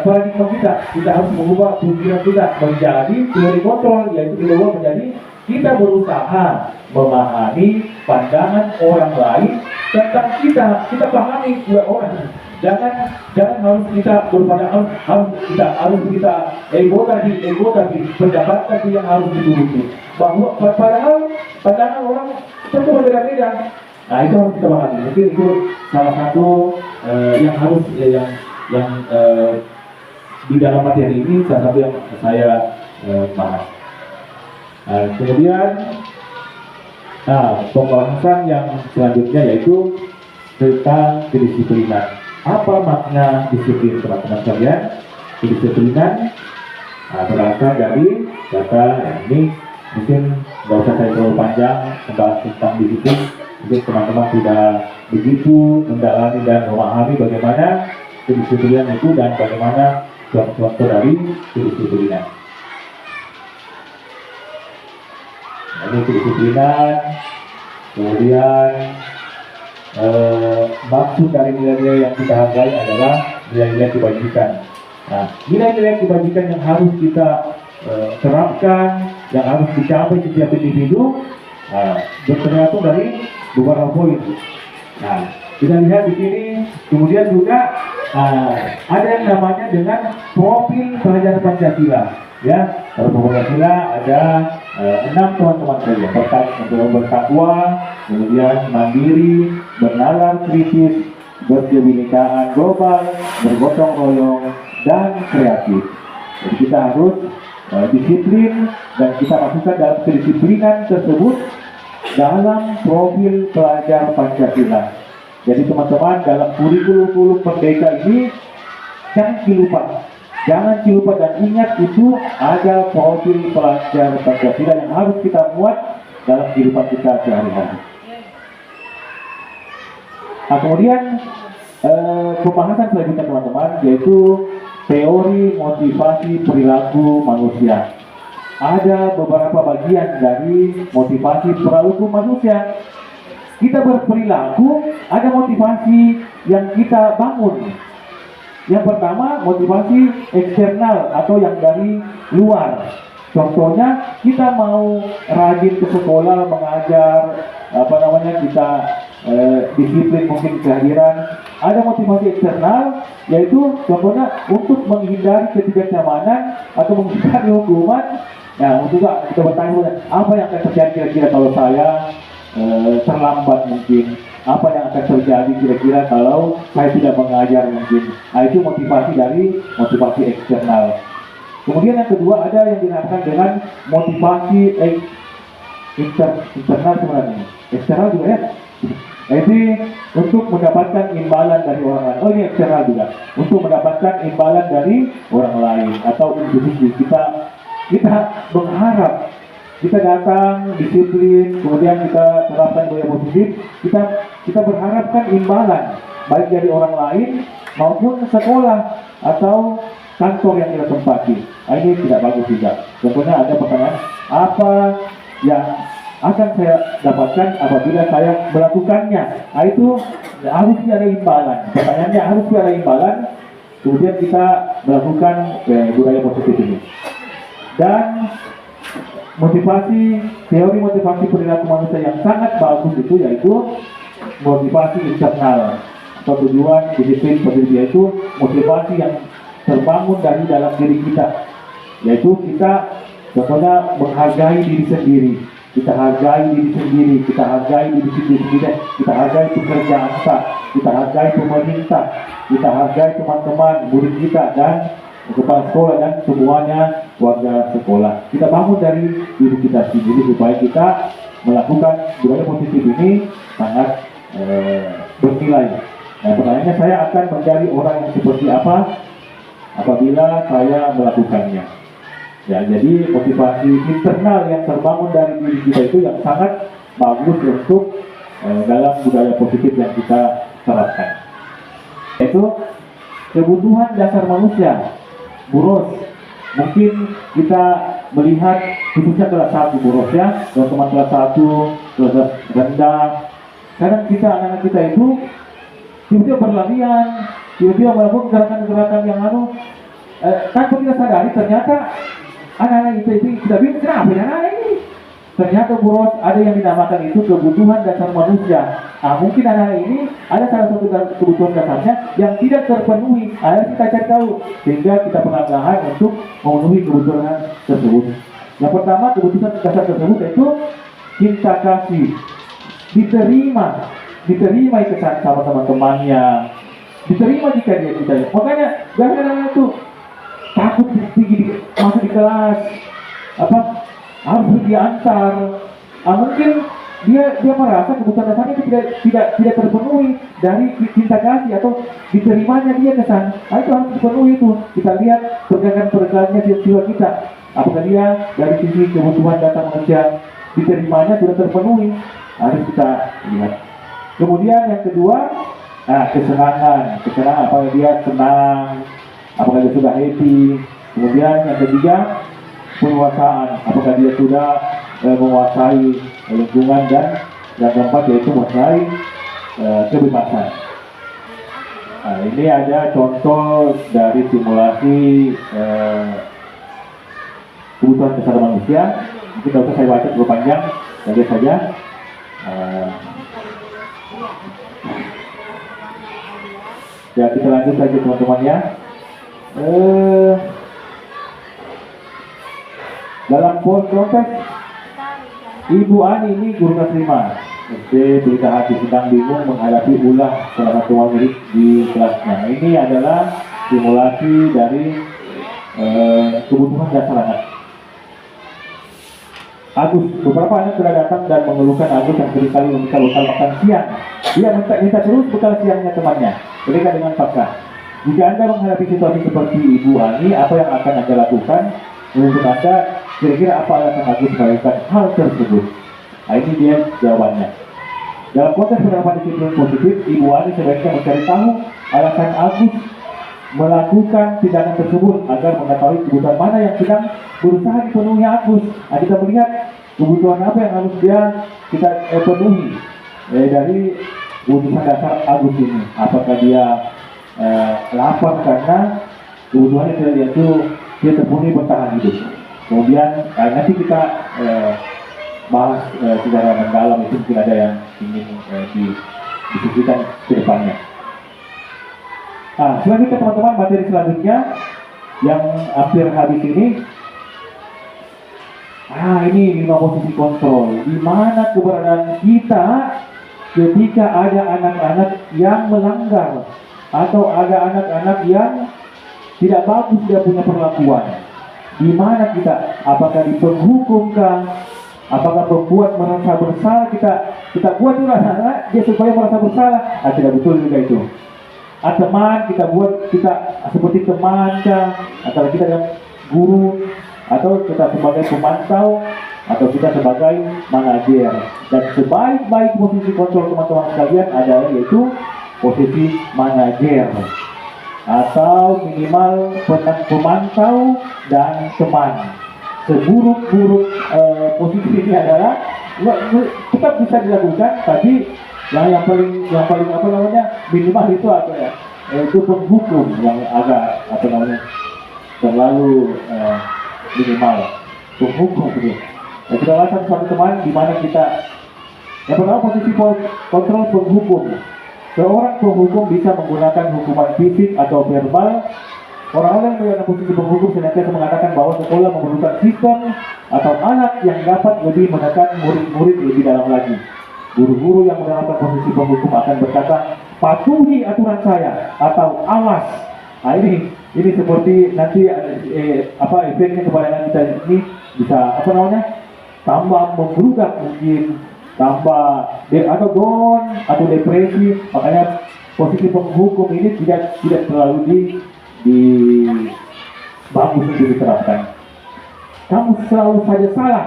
[SPEAKER 3] paradigma kita. Kita harus mengubah pikiran kita menjadi teori kontrol, yaitu diubah menjadi kita berusaha memahami pandangan orang lain tentang kita. Kita pahami dua orang. Jangan harus kita berpandangan harus kita ego tadi pendapat tadi yang harus dituruti. Bahwa padahal pandangan orang tentu berbeda-beda. Nah, itu harus kita pahami. Mungkin itu salah satu yang harus yang di dalam materi ini salah satu yang saya bahas. Kemudian pembahasan yang selanjutnya yaitu tentang kedisiplinan. Apa makna disiplin, teman-teman sekalian? Kedisiplinan berasal dari kata ini, mungkin nggak usah saya terlalu panjang membahas tentang disiplin. Mungkin teman-teman sudah begitu mendalami dan memahami bagaimana kedisiplinan itu dan bagaimana contoh dari kedisiplinan. Ini kedisiplinan, kemudian maksud dari nilai-nilai yang kita hargai adalah nilai-nilai kebajikan. Nah, nilai-nilai kebajikan yang harus kita terapkan, yang harus dicapai setiap individu, tergantung dari beberapa poin. Nah, kita lihat di sini. Kemudian juga ada yang namanya dengan profil pelajar Pancasila. Ya, kalau Pancasila ada 6 teman-teman saja. Bertakwa, kemudian mandiri, bernalar kritis, berkebinekaan global, bergotong royong, dan kreatif. Jadi kita harus disiplin, dan kita masukkan dalam kedisiplinan tersebut dalam profil pelajar Pancasila. Jadi teman-teman, dalam kurikulum Merdeka ini jangan dilupa dan ingat itu ada profil pelajar Pancasila yang harus kita muat dalam kehidupan kita sehari-hari. Nah, kemudian pembahasan selanjutnya teman-teman yaitu teori motivasi perilaku manusia. Ada beberapa bagian dari motivasi perilaku manusia. Kita berperilaku, ada motivasi yang kita bangun. Yang pertama, motivasi eksternal atau yang dari luar. Contohnya, kita mau rajin ke sekolah, mengajar, kita disiplin mungkin kehadiran. Ada motivasi eksternal, yaitu contohnya untuk menghindari ketidaknyamanan atau menghindari hukuman. Nah, untuk kita bertanya, apa yang akan terjadi kira-kira kalau saya terlambat mungkin? Apa yang akan terjadi kira-kira kalau saya tidak mengajar mungkin? Nah, itu motivasi dari motivasi eksternal. Kemudian yang kedua ada yang dinamakan dengan motivasi internal sebenarnya. Eksternal juga ya. Jadi untuk mendapatkan imbalan dari orang lain. Oh, ini eksternal juga. Untuk mendapatkan imbalan dari orang lain atau individu kita berharap kita datang disiplin, kemudian kita terapkan budaya positif, kita berharapkan imbalan baik dari orang lain maupun sekolah atau kantor yang kita tempati. Ini tidak bagus juga. Contohnya ada pertanyaan, apa yang akan saya dapatkan apabila saya melakukannya? Itu harus ada imbalan. Pertanyaannya harus ada imbalan. Kemudian kita melakukan budaya positif ini. Dan teori motivasi perilaku manusia yang sangat bagus itu yaitu motivasi internal atau tujuan disiplin positif, yaitu motivasi yang terbangun dari dalam diri kita, yaitu kita contohnya menghargai diri sendiri, kita hargai diri sendiri, kita hargai diri sendiri, kita hargai pekerjaan kita hargai pemerintah, kita hargai teman-teman, murid kita dan kepala sekolah dan semuanya warga sekolah. Kita bangun dari diri kita sendiri supaya kita melakukan budaya positif ini sangat bernilai. Nah, pertanyaannya, saya akan menjadi orang yang seperti apa apabila saya melakukannya? Ya, jadi motivasi internal yang terbangun dari diri kita itu yang sangat bagus untuk dalam budaya positif yang kita terapkan. Yaitu kebutuhan dasar manusia. Buros, mungkin kita melihat khususnya kelas 1 buros ya, teman-teman kelas 1, kelas rendah. Kadang kita, anak-anak kita itu tiba-tiba berlarian, tiba-tiba melakukan gerakan-gerakan yang tanpa kita sadari ternyata anak-anak itu kita bingung kenapa anak ini. Ternyata buros ada yang dinamakan itu kebutuhan dasar manusia. Mungkin anak ini ada salah satu kebutuhan dasarnya yang tidak terpenuhi. Kita cari tahu sehingga kita perlahan-lahan untuk memenuhi kebutuhan tersebut. Yang pertama, kebutuhan dasar tersebut yaitu cinta kasih, diterima itu sama teman-temannya, diterima jika dia kita. Makanya jangan itu takut tinggi masuk di kelas, harus diantar. Mungkin dia merasa kebutuhan dasarnya itu tidak terpenuhi dari cinta kasih atau diterimanya dia kesan. Itu harus dipenuhi itu. Kita lihat pergerakan-pergerakannya jiwa kita. Apakah dia dari sisi kebutuhan dasar manusia diterimanya sudah terpenuhi? Harus kita lihat. Kemudian yang kedua, kesenangan. Apakah dia senang? Apakah dia sudah happy? Kemudian yang ketiga, penguasaan. Apakah dia sudah menguasai lingkungan dan yang keempat yaitu menguasai kebebasan. Ini ada contoh dari simulasi kebutuhan dasar manusia. Mungkin tidak usah saya baca terlalu panjang, saja. Ya, kita lanjut saja teman-teman ya. Dalam konteks Ibu Ani ini guru kelas 5 SD Berita Hati sedang bingung menghadapi ulah salah satu murid di kelasnya. Ini adalah simulasi dari kebutuhan dasar anak. Agus, beberapa anak sudah datang dan mengeluhkan Agus yang seringkali meminta bekal makan siang. Dia minta terus bekal siangnya temannya. Mereka dengan fakta. Jika Anda menghadapi situasi seperti Ibu Ani, apa yang akan Anda lakukan? Menurut Anda, kira-kira apa alasan Agus melakukan hal tersebut? Ini dia jawabannya. Dalam konteks penerapan disiplin positif, Ibu Ani sebaiknya mencari tahu alasan Agus melakukan tindakan tersebut agar mengetahui kebutuhan mana yang sedang berusaha dipenuhi Agus. Kita melihat kebutuhan apa yang harus kita penuhi dari kebutuhan dasar Agus ini. Apakah dia lapar karena kebutuhannya yaitu dia terpenuhi bertahan hidup. Kemudian nanti kita bahas secara mendalam, itu mungkin ada yang ingin didiskusikan ke depannya. Selanjutnya teman-teman, materi selanjutnya yang hampir habis ini. Ini 5 posisi kontrol. Di mana keberadaan kita ketika ada anak-anak yang melanggar atau ada anak-anak yang tidak bagus dia punya perlakuan. Di mana kita? Apakah di penghukumkah? Apakah pembuat merasa bersalah? Kita buat dulu anak-anak dia supaya merasa bersalah. Tidak betul juga itu. Teman kita buat kita seperti teman kah? Atau kita dengan guru atau kita sebagai pemantau atau kita sebagai manajer. Dan sebaik-baik posisi kontrol teman-teman sekalian adalah yaitu posisi manajer atau minimal pemantau dan teman. Seburuk-buruk posisi ini adalah tetap bisa dilakukan, tapi yang paling apa namanya minimal itu apa ya? Itu penghukum yang agak apa namanya terlalu minimal penghukum itu. Nah, kita lihat satu teman di mana kita yang pertama posisi kontrol penghukum. Seorang penghukum bisa menggunakan hukuman fisik atau verbal. Orang-orang yang berada posisi penghukum senantiasa mengatakan bahwa sekolah memerlukan sistem atau alat yang dapat lebih menekan murid-murid lebih dalam lagi. Guru-guru yang menerapkan posisi penghukum akan berkata, patuhi aturan saya atau awas. Nah, ini seperti nanti efeknya kepada kita ini bisa apa namanya tambah membludak mungkin, tambah atau down atau depresi. Makanya posisi penghukum ini tidak terlalu bagus untuk diterapkan. Kamu selalu saja salah,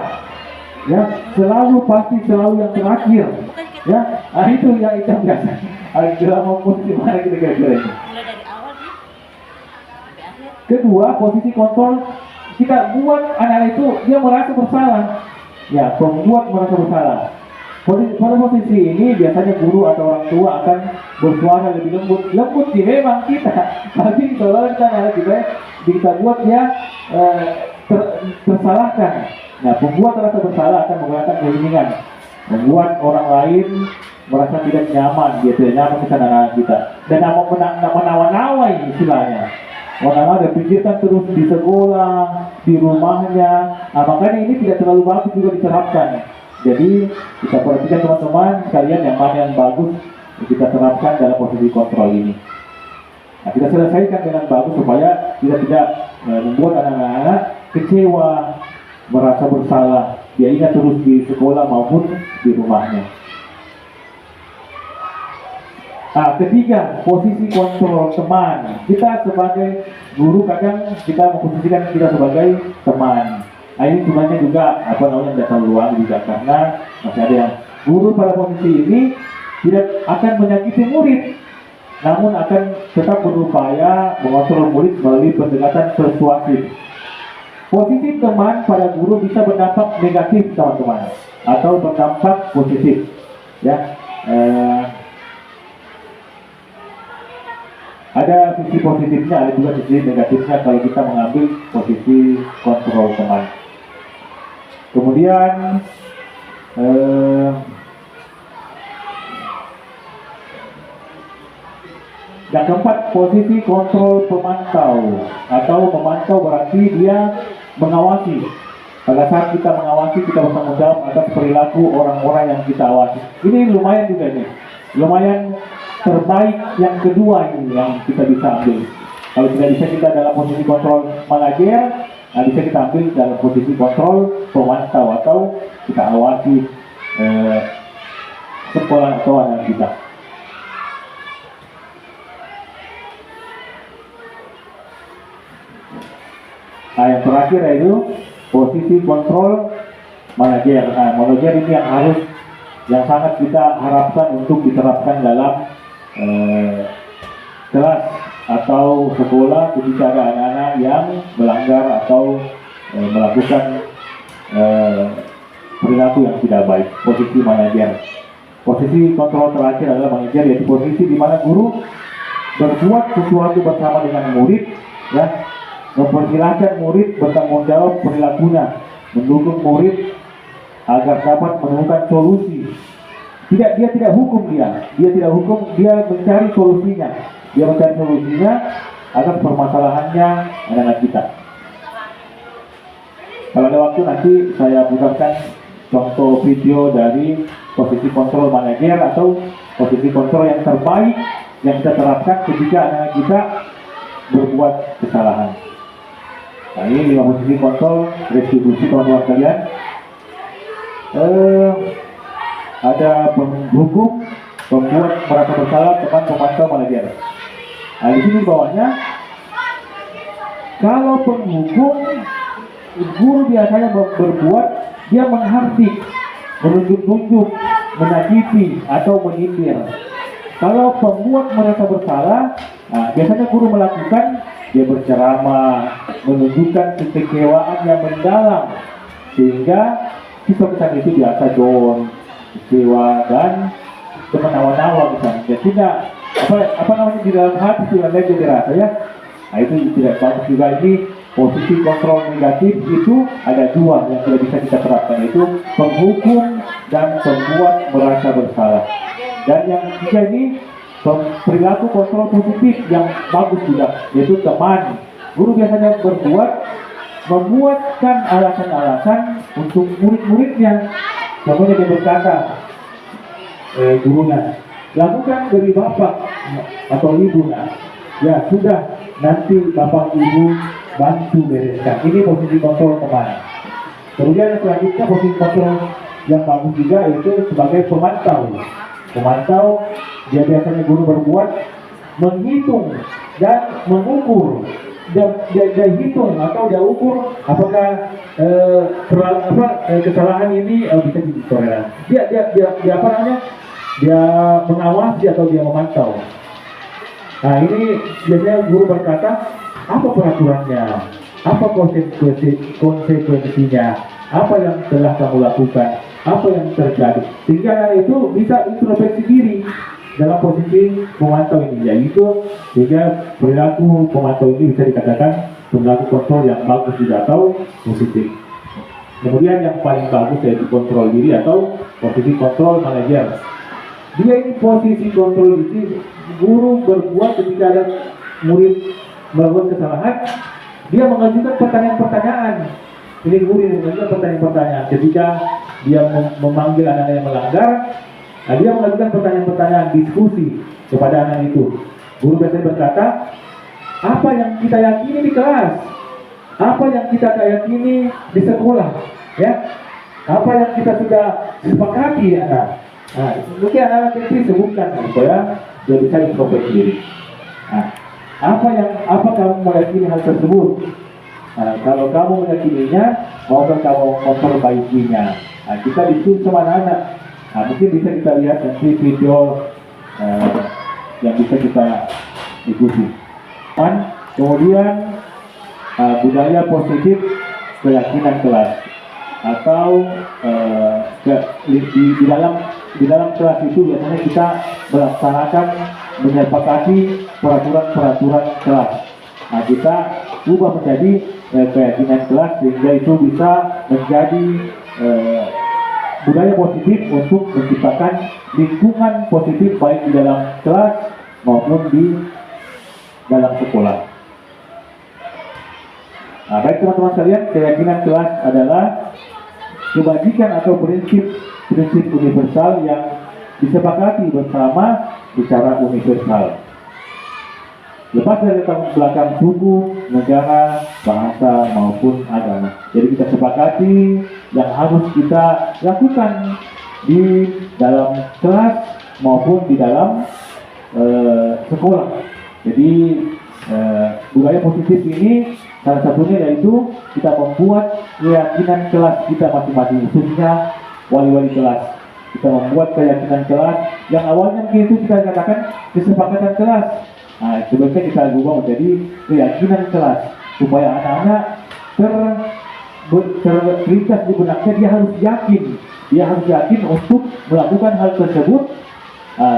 [SPEAKER 3] ya, pasti selalu yang terakhir, ya. Nah, itu yang biasa. Dalam posisi mana kita kira-kira ini. Kedua, posisi kontrol kita buat anak itu dia merasa bersalah, ya, pembuat merasa bersalah. Pada posisi ini biasanya guru atau orang tua akan bersuara lebih lembut sih memang kita, tapi kalau kita buat dia tersalahkan. Nah, pembuat rasa bersalah akan menggunakan keinginan, membuat orang lain merasa tidak nyaman, dia tidak nyaman dengan anak kita, dan menawan-nawai istilahnya. Orang ada pikirkan terus di sekolah, di rumahnya. Nah, makanya ini tidak terlalu bagus juga diterapkan. Jadi kita perhatikan teman-teman sekalian yang mana yang bagus kita terapkan dalam posisi kontrol ini. Nah, kita selesaikan dengan bagus supaya kita tidak membuat anak-anak kecewa, merasa bersalah. Dia ingat terus di sekolah maupun di rumahnya. Nah, ketiga, posisi kontrol teman. Kita sebagai guru kadang kita memposisikan kita sebagai teman. Nah, ini sebenarnya juga tidak terlalu luas juga, karena masih ada yang guru pada posisi ini tidak akan menyakiti murid, namun akan tetap berupaya mengontrol murid melalui pendekatan persuasif. Posisi teman pada guru bisa berdampak negatif teman-teman, atau berdampak positif, ya. Ada sisi positifnya, ada juga sisi negatifnya kalau kita mengambil posisi kontrol teman. Kemudian yang keempat, posisi kontrol pemantau. Atau pemantau berarti dia mengawasi. Pada saat kita mengawasi, kita bertanggung jawab atas perilaku orang-orang yang kita awasi. Ini lumayan juga nih, lumayan terbaik yang kedua ini yang kita bisa ambil. Kalau tidak bisa kita dalam posisi kontrol manajer, nah bisa kita ambil dalam posisi kontrol pemantau atau kita awasi sekolah atau anak kita. Nah, yang terakhir yaitu posisi kontrol manajer. Nah, manajer ini yang sangat kita harapkan untuk diterapkan dalam kelas atau sekolah ketika ada anak-anak yang melanggar atau melakukan perilaku yang tidak baik. Posisi manajer. Posisi kontrol terakhir adalah manajer, yaitu posisi di mana guru berbuat sesuatu bersama dengan murid, ya, mempersilahkan murid bertanggung jawab perilakunya, mendukung murid agar dapat menemukan solusi. Dia tidak hukum, dia tidak hukum, dia mencari solusinya. Dia mencari solusinya atas permasalahannya anak-anak kita. Kalau ada waktu nanti saya putarkan contoh video dari posisi kontrol manajer atau posisi kontrol yang terbaik yang kita terapkan ketika anak-anak kita berbuat kesalahan. Nah, ini 5 posisi kontrol retribusi teman-teman sekalian. Ada penghukum, pembuat merasa bersalah, teman pemantau manajer. Nah, di sini bawahnya, kalau penghukum, guru biasanya berbuat dia menghardik, menunjuk-nunjuk, menyakiti atau menyindir. Kalau pembuat merasa bersalah, biasanya guru melakukan, dia berceramah, menunjukkan kekecewaan yang mendalam, sehingga kisah-kisah itu biasa down, kecewa dan menawa-nawa misalnya. Dia tidak apa namanya di dalam hati sudah lain jadi rasa ya. Nah itu tidak bagus juga. Ini posisi kontrol negatif itu ada dua yang tidak bisa kita terapkan, itu penghukum dan pembuat merasa bersalah. Dan yang ketiga ini perilaku kontrol positif yang bagus juga, yaitu teman. Guru biasanya membuatkan alasan-alasan untuk murid-muridnya. Contohnya dia berkata, gurunya, lakukan dari bapak atau ibu, ya sudah, nanti bapak ibu bantu bereskan. Ini posisi kontrol teman. Kemudian selanjutnya posisi kontrol yang bagus juga yaitu sebagai pemantau. Pemantau, dia biasanya guru berbuat menghitung dan mengukur. Dia hitung atau dia ukur apakah kesalahan ini bisa ditoleransi. Dia apa namanya? Dia mengawasi atau dia memantau. Nah ini biasanya guru berkata, apa peraturannya, apa konsekuensinya, apa yang telah kamu lakukan, apa yang terjadi, sehingga anak itu bisa introspeksi diri dalam posisi memantau ini, yaitu sehingga perilaku pemantau ini bisa dikatakan perilaku kontrol yang bagus juga atau positif. Kemudian yang paling bagus yaitu kontrol diri atau posisi kontrol manajer. Dia ini posisi kontrol diri, guru berbuat ketika ada murid melakukan kesalahan, dia mengajukan pertanyaan-pertanyaan. Ini guru yang mengajukan pertanyaan-pertanyaan ketika dia memanggil anak yang melanggar. Nah, dia mengajukan pertanyaan-pertanyaan diskusi kepada anak itu. Guru biasanya berkata, apa yang kita yakini di kelas, apa yang kita yakini di sekolah, ya, apa yang kita sudah sepakati, anak. Nah, mungkin anak itu sebutkan supaya dia bisa introspeksi diri. Nah, apa kamu meyakini hal tersebut? Nah, kalau kamu meyakininya, maukah kamu memperbaikinya? Nah, kita diskusi sama anak. Nah, mungkin bisa kita lihat nanti video yang bisa kita ikuti. Kemudian budaya positif keyakinan kelas atau di dalam kelas itu biasanya kita melaksanakan menyepakati peraturan kelas. Nah, kita ubah menjadi keyakinan kelas sehingga itu bisa menjadi budaya positif untuk menciptakan lingkungan positif baik di dalam kelas maupun di dalam sekolah. Nah, baik teman-teman sekalian, keyakinan kelas adalah kebajikan atau prinsip universal yang disepakati bersama secara universal. Lepas dari latar belakang suku, negara, bahasa maupun agama. Jadi kita sepakati yang harus kita lakukan di dalam kelas maupun di dalam sekolah. Jadi budaya positif ini salah satunya yaitu kita membuat keyakinan kelas kita masing-masing, khususnya wali-wali kelas. Kita membuat keyakinan kelas yang awalnya mungkin itu kita katakan kesepakatan kelas. Nah, sebenarnya kita ubah menjadi keyakinan kelas supaya anak-anak terlintas di benaknya dia harus yakin untuk melakukan hal tersebut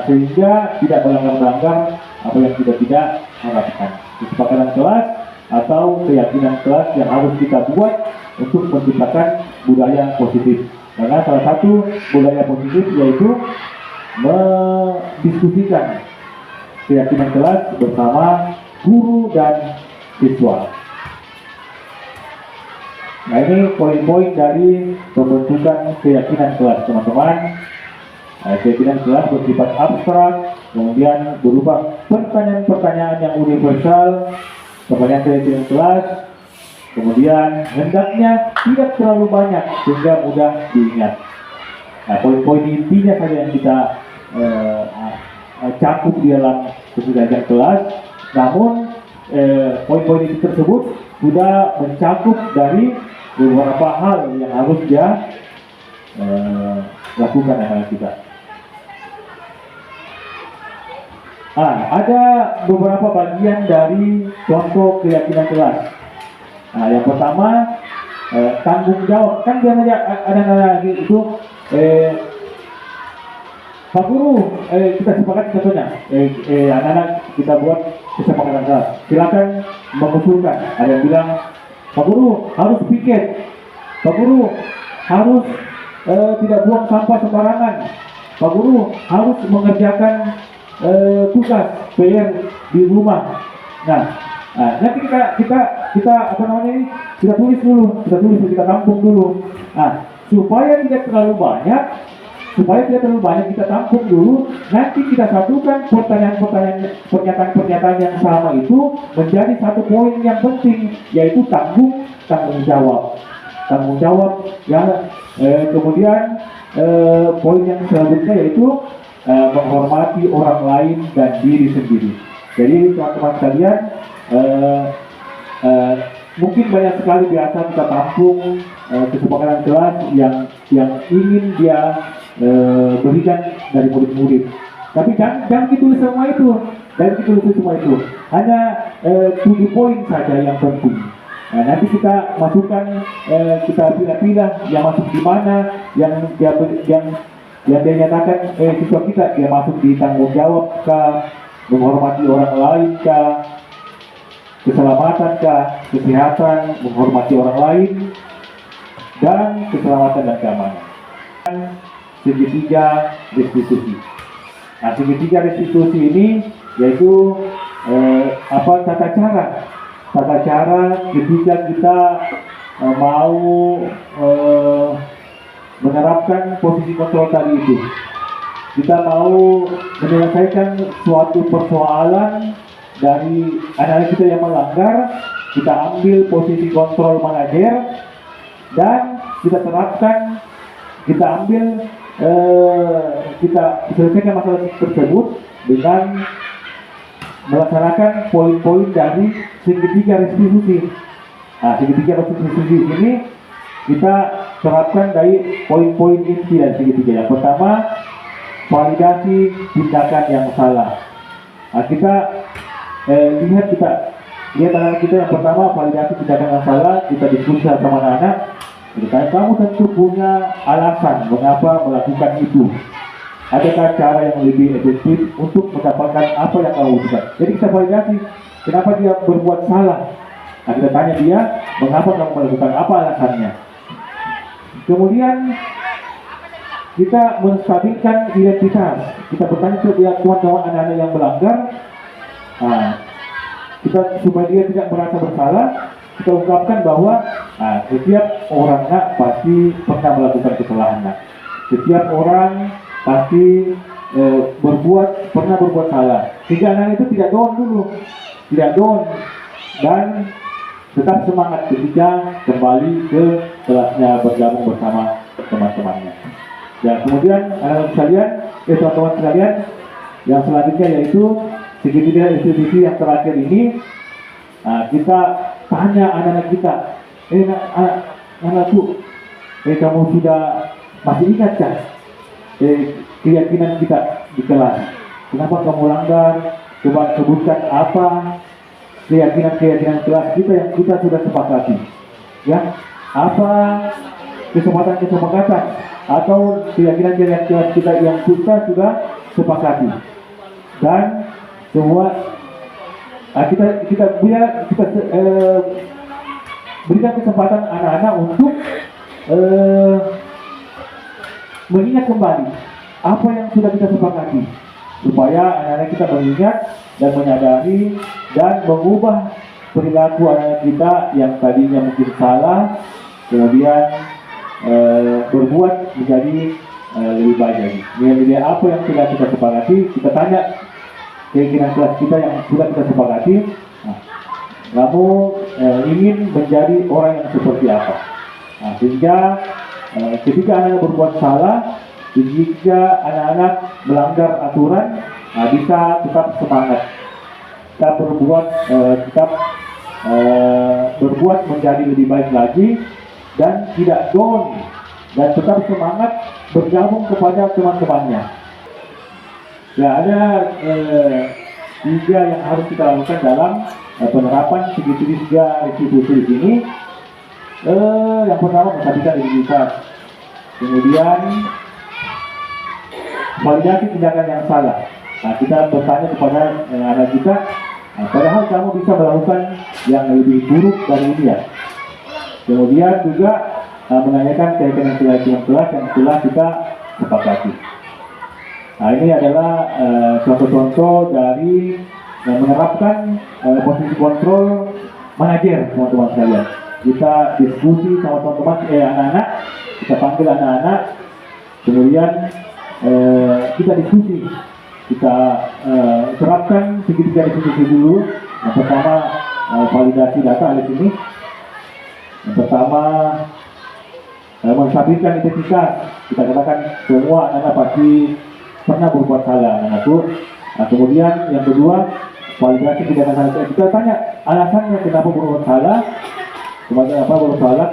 [SPEAKER 3] sehingga tidak melanggar apa yang kita tidak harapkan. Kesepakatan kelas atau keyakinan kelas yang harus kita buat untuk menciptakan budaya positif. Karena salah satu budaya positif yaitu mendiskusikan keyakinan kelas bersama guru dan siswa. Nah, ini poin-poin dari pembentukan keyakinan kelas, teman-teman. Keyakinan kelas bersifat abstrak, kemudian berupa pertanyaan-pertanyaan yang universal, pertanyaan keyakinan kelas, kemudian hendaknya tidak terlalu banyak sehingga mudah diingat. Nah, poin-poin intinya saja yang kita cakup di dalam keyakinan kelas, namun poin-poin itu tersebut sudah mencakup dari beberapa hal yang harus dia lakukan anak kita. Ada beberapa bagian dari contoh keyakinan kelas. Yang pertama, tanggung jawab. Kan biasanya ada itu Pak Guru, kita sepakat contohnya, anak-anak kita buat kesepakatan kelas. Silakan mengusulkan. Ada yang bilang, Pak Guru harus piket, Pak Guru harus tidak buang sampah sembarangan, Pak Guru harus mengerjakan tugas PR di rumah. Nanti kita apa namanya ini, kita tulis dulu, kita tampung dulu. Supaya tidak terlalu banyak kita tampung dulu, nanti kita satukan pernyataan yang sama itu menjadi satu poin yang penting, yaitu tanggung jawab yang kemudian poin yang selanjutnya yaitu menghormati orang lain dan diri sendiri. Jadi teman-teman sekalian, mungkin banyak sekali biasa kita tampung kesepakatan kelas yang ingin dia berikan dari murid-murid. Tapi jangan ditulis semua itu. Hanya 7 poin saja yang penting. Nanti kita masukkan, kita pilih-pilih yang masuk di mana, yang dia nyatakan siswa kita dia masuk di tanggung jawab kah, menghormati orang lain kah, keselamatan kah, kesehatan, menghormati orang lain, dan keselamatan dan keamanan. Segitiga restitusi. Segitiga restitusi ini yaitu tata cara ketika kita mau menerapkan posisi kontrol tadi itu. Kita mau menyelesaikan suatu persoalan dari anak-anak kita yang melanggar, kita ambil posisi kontrol manajer dan kita terapkan, kita selesaikan masalah tersebut dengan melaksanakan poin-poin dari segitiga restitusi. Segitiga restitusi ini kita terapkan dari poin-poin inti dan segitiga. Yang pertama, validasi tindakan yang salah. Kita lihat anak kita yang pertama, validasi tindakan yang salah. Kita diskusi sama anak-anak. Kamu tentu punya alasan mengapa melakukan itu. Adakah cara yang lebih efektif untuk mendapatkan apa yang kamu butuhkan? Jadi kita validasi kenapa dia berbuat salah. Kita tanya dia, mengapa kamu melakukan, apa alasannya. Kemudian kita menstabilkan identitas. Kita bertanya kepada kawan-kawan anak-anak yang melanggar, kita supaya dia tidak merasa bersalah. Kita ungkapkan bahwa setiap orang pasti pernah melakukan kesalahan. Setiap orang pasti pernah berbuat salah. Sehingga anak itu tidak down dan tetap semangat ketika kembali ke kelasnya bergabung bersama teman-temannya. Dan kemudian anak-anak sekalian, teman-teman sekalian, yang selanjutnya yaitu segitiga institusi yang terakhir ini, kita tanya anak-anak kita, anakku, kamu sudah masih ingat kan keyakinan kita di kelas? Kenapa kamu langgar? Coba sebutkan apa keyakinan kelas kita yang kita sudah sepakati, ya? Apa kesepakatan atau keyakinan kelas kita yang kita sudah sepakati? Dan semua kita berikan kesempatan anak-anak untuk mengingat kembali apa yang sudah kita sepakati, supaya anak-anak kita mengingat dan menyadari dan mengubah perilaku anak-anak kita yang tadinya mungkin salah, kemudian berbuat menjadi lebih baik lagi. Nilai-nilai apa yang sudah kita sepakati, kita tanya keyakinan kelas kita yang sudah kita sepakati, kamu ingin menjadi orang yang seperti apa? Sehingga ketika anak-anak berbuat salah, ketika anak-anak melanggar aturan, bisa tetap semangat, tetap berbuat menjadi lebih baik lagi, dan tidak down dan tetap semangat bergabung kepada teman-temannya. Ya, ada 3 yang harus kita lakukan dalam penerapan segitiga restitusi di sini. Yang pertama, memperhatikan identitas. Kemudian validasi tindakan yang salah. Nah, kita bertanya kepada anak kita, padahal kamu bisa melakukan yang lebih buruk dari ini ya. Kemudian juga menanyakan keyakinan kelas yang telah kita sepakati. Nah, ini adalah contoh-contoh dari menerapkan posisi kontrol manajer, teman-teman sekalian. Kita diskusi sama teman-teman, anak-anak, kita panggil anak-anak, kemudian kita diskusi, kita terapkan segitiga diskusi dulu. Yang pertama, validasi data di sini. Yang pertama, menstabilkan identitas. Kita katakan semua anak-anak pasti pernah berbuat salah, anak-anakku. Nah, kemudian yang kedua, validasi tindakan salah. Kita tanya alasannya kenapa berbuat salah,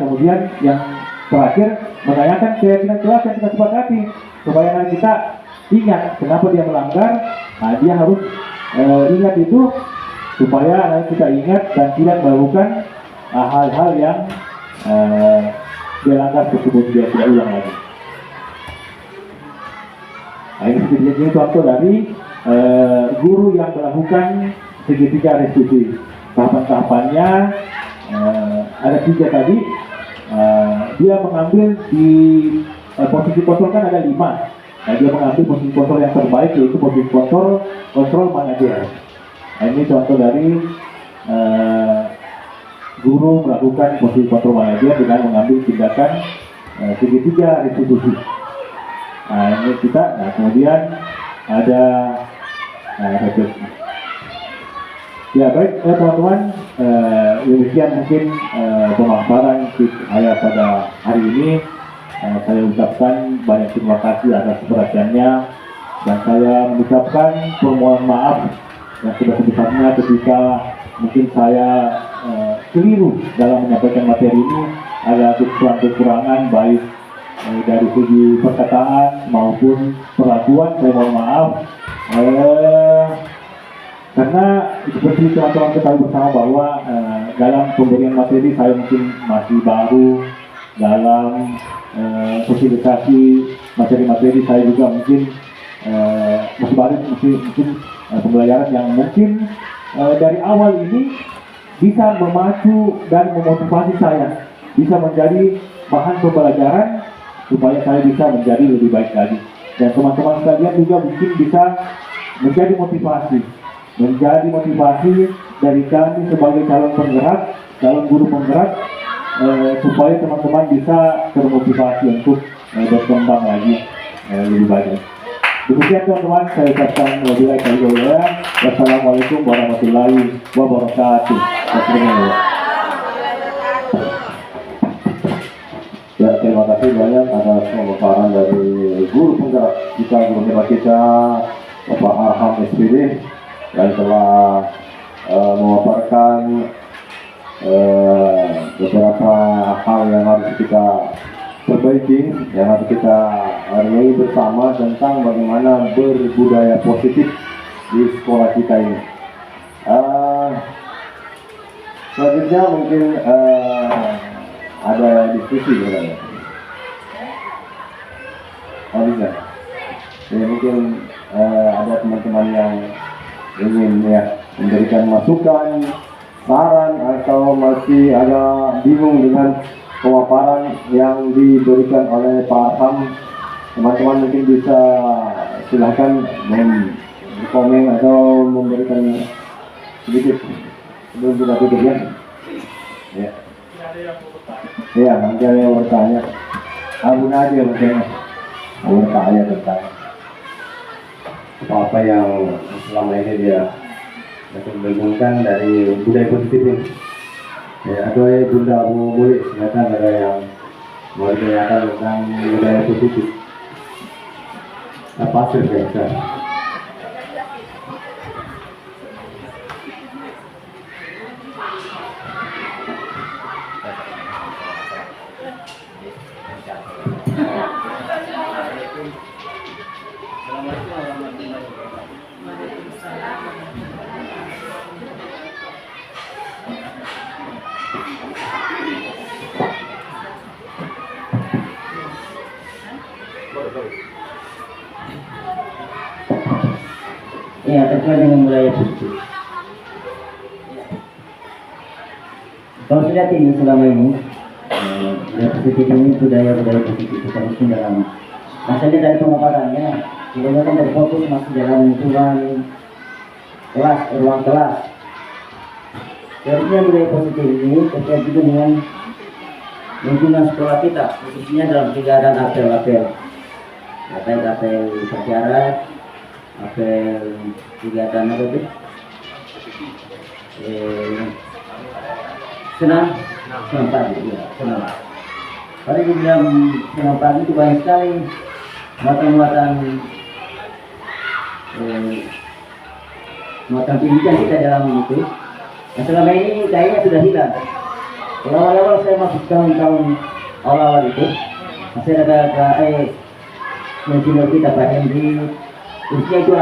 [SPEAKER 3] kemudian yang terakhir menanyakan keyakinan kelas yang kita sepakati supaya anak kita ingat kenapa dia melanggar. Nah, dia harus ingat itu supaya anak kita ingat dan tidak melakukan hal-hal yang dia langgar tersebut, dia tidak ulang lagi. Nah, ini contoh dari guru yang melakukan segitiga restitusi. Tahapan-tahapannya ada 3 tadi. Dia mengambil di posisi kontrol kan ada 5. Nah, dia mengambil posisi kontrol yang terbaik, yaitu posisi kontrol manajer. Nah, ini contoh dari guru melakukan posisi kontrol manajer dengan mengambil tindakan segitiga restitusi. Nah, ini kita. Nah, kemudian ada ya, baik teman-teman, demikian mungkin pemaparan saya pada hari ini. Saya ucapkan banyak terima kasih atas perhatiannya, dan saya mengucapkan permohonan maaf yang sebesar-besarnya ketika mungkin saya keliru dalam menyampaikan materi ini. Ada kekurangan baik dari segi perkataan maupun perlakuan. Saya mohon maaf. Karena seperti teman-teman ketahui bersama bahwa dalam pemberian materi saya mungkin masih baru dalam sosialisasi materi-materi. Saya juga mungkin masih baru, mungkin pembelajaran yang mungkin dari awal ini bisa memacu dan memotivasi saya, bisa menjadi bahan pembelajaran supaya saya bisa menjadi lebih baik lagi. Dan teman-teman sekalian juga mungkin bisa menjadi motivasi dari kami sebagai calon guru penggerak, supaya teman-teman bisa termotivasi untuk berkembang lagi lebih baik. Demikian teman-teman, saya ucapkan wassalamualaikum warahmatullahi wabarakatuh.
[SPEAKER 1] Ya, terima kasih banyak atas pemaparan dari guru penggerak kita, guru hebat kita, Bapak Arham SPD, yang telah memaparkan beberapa hal yang harus kita perbaiki, yang harus kita renungi bersama tentang bagaimana berbudaya positif di sekolah kita ini. Selanjutnya mungkin ada diskusi sebenarnya. Bisa. Ya, mungkin ada teman-teman yang ingin memberikan masukan, saran, atau masih agak bingung dengan pemaparan yang diberikan oleh Pak Arham. Teman-teman mungkin bisa silahkan komen atau memberikan sedikit sebelum kita tutup ya. Ya, nanti ada yang bertanya. Abu Nadia mungkin bertanya tentang apa yang selama ini dia membingungkan dari budaya positif ini. Ya, atau Bunda Abu Mulis, silakan ada yang mau ditanyakan tentang budaya positif. Apa sih biasa?
[SPEAKER 4] Ya, terkait dengan budaya positif. Kalau saya lihat ini selama ini, budaya positif ini budaya positif terusnya dalam. Masalahnya dari pemaparannya, kita kan dari fokus masih dalam lingkungan kelas, ruang kelas. Seharusnya budaya positif ini terkait juga dengan lingkungan sekolah kita, khususnya dalam kegiatan apel-apel, apel upacara, apel kegiatan apa itu? Senam pagi, ya, senam. Pada di dalam senam pagi itu banyak sekali muatan-muatan pendidikan kita dalam itu. Nah, selama ini kayaknya sudah hilang. Kalau awal-awal saya masuk tahun-tahun awal-awal itu, masih ada senior kita Pak Henry, usia itu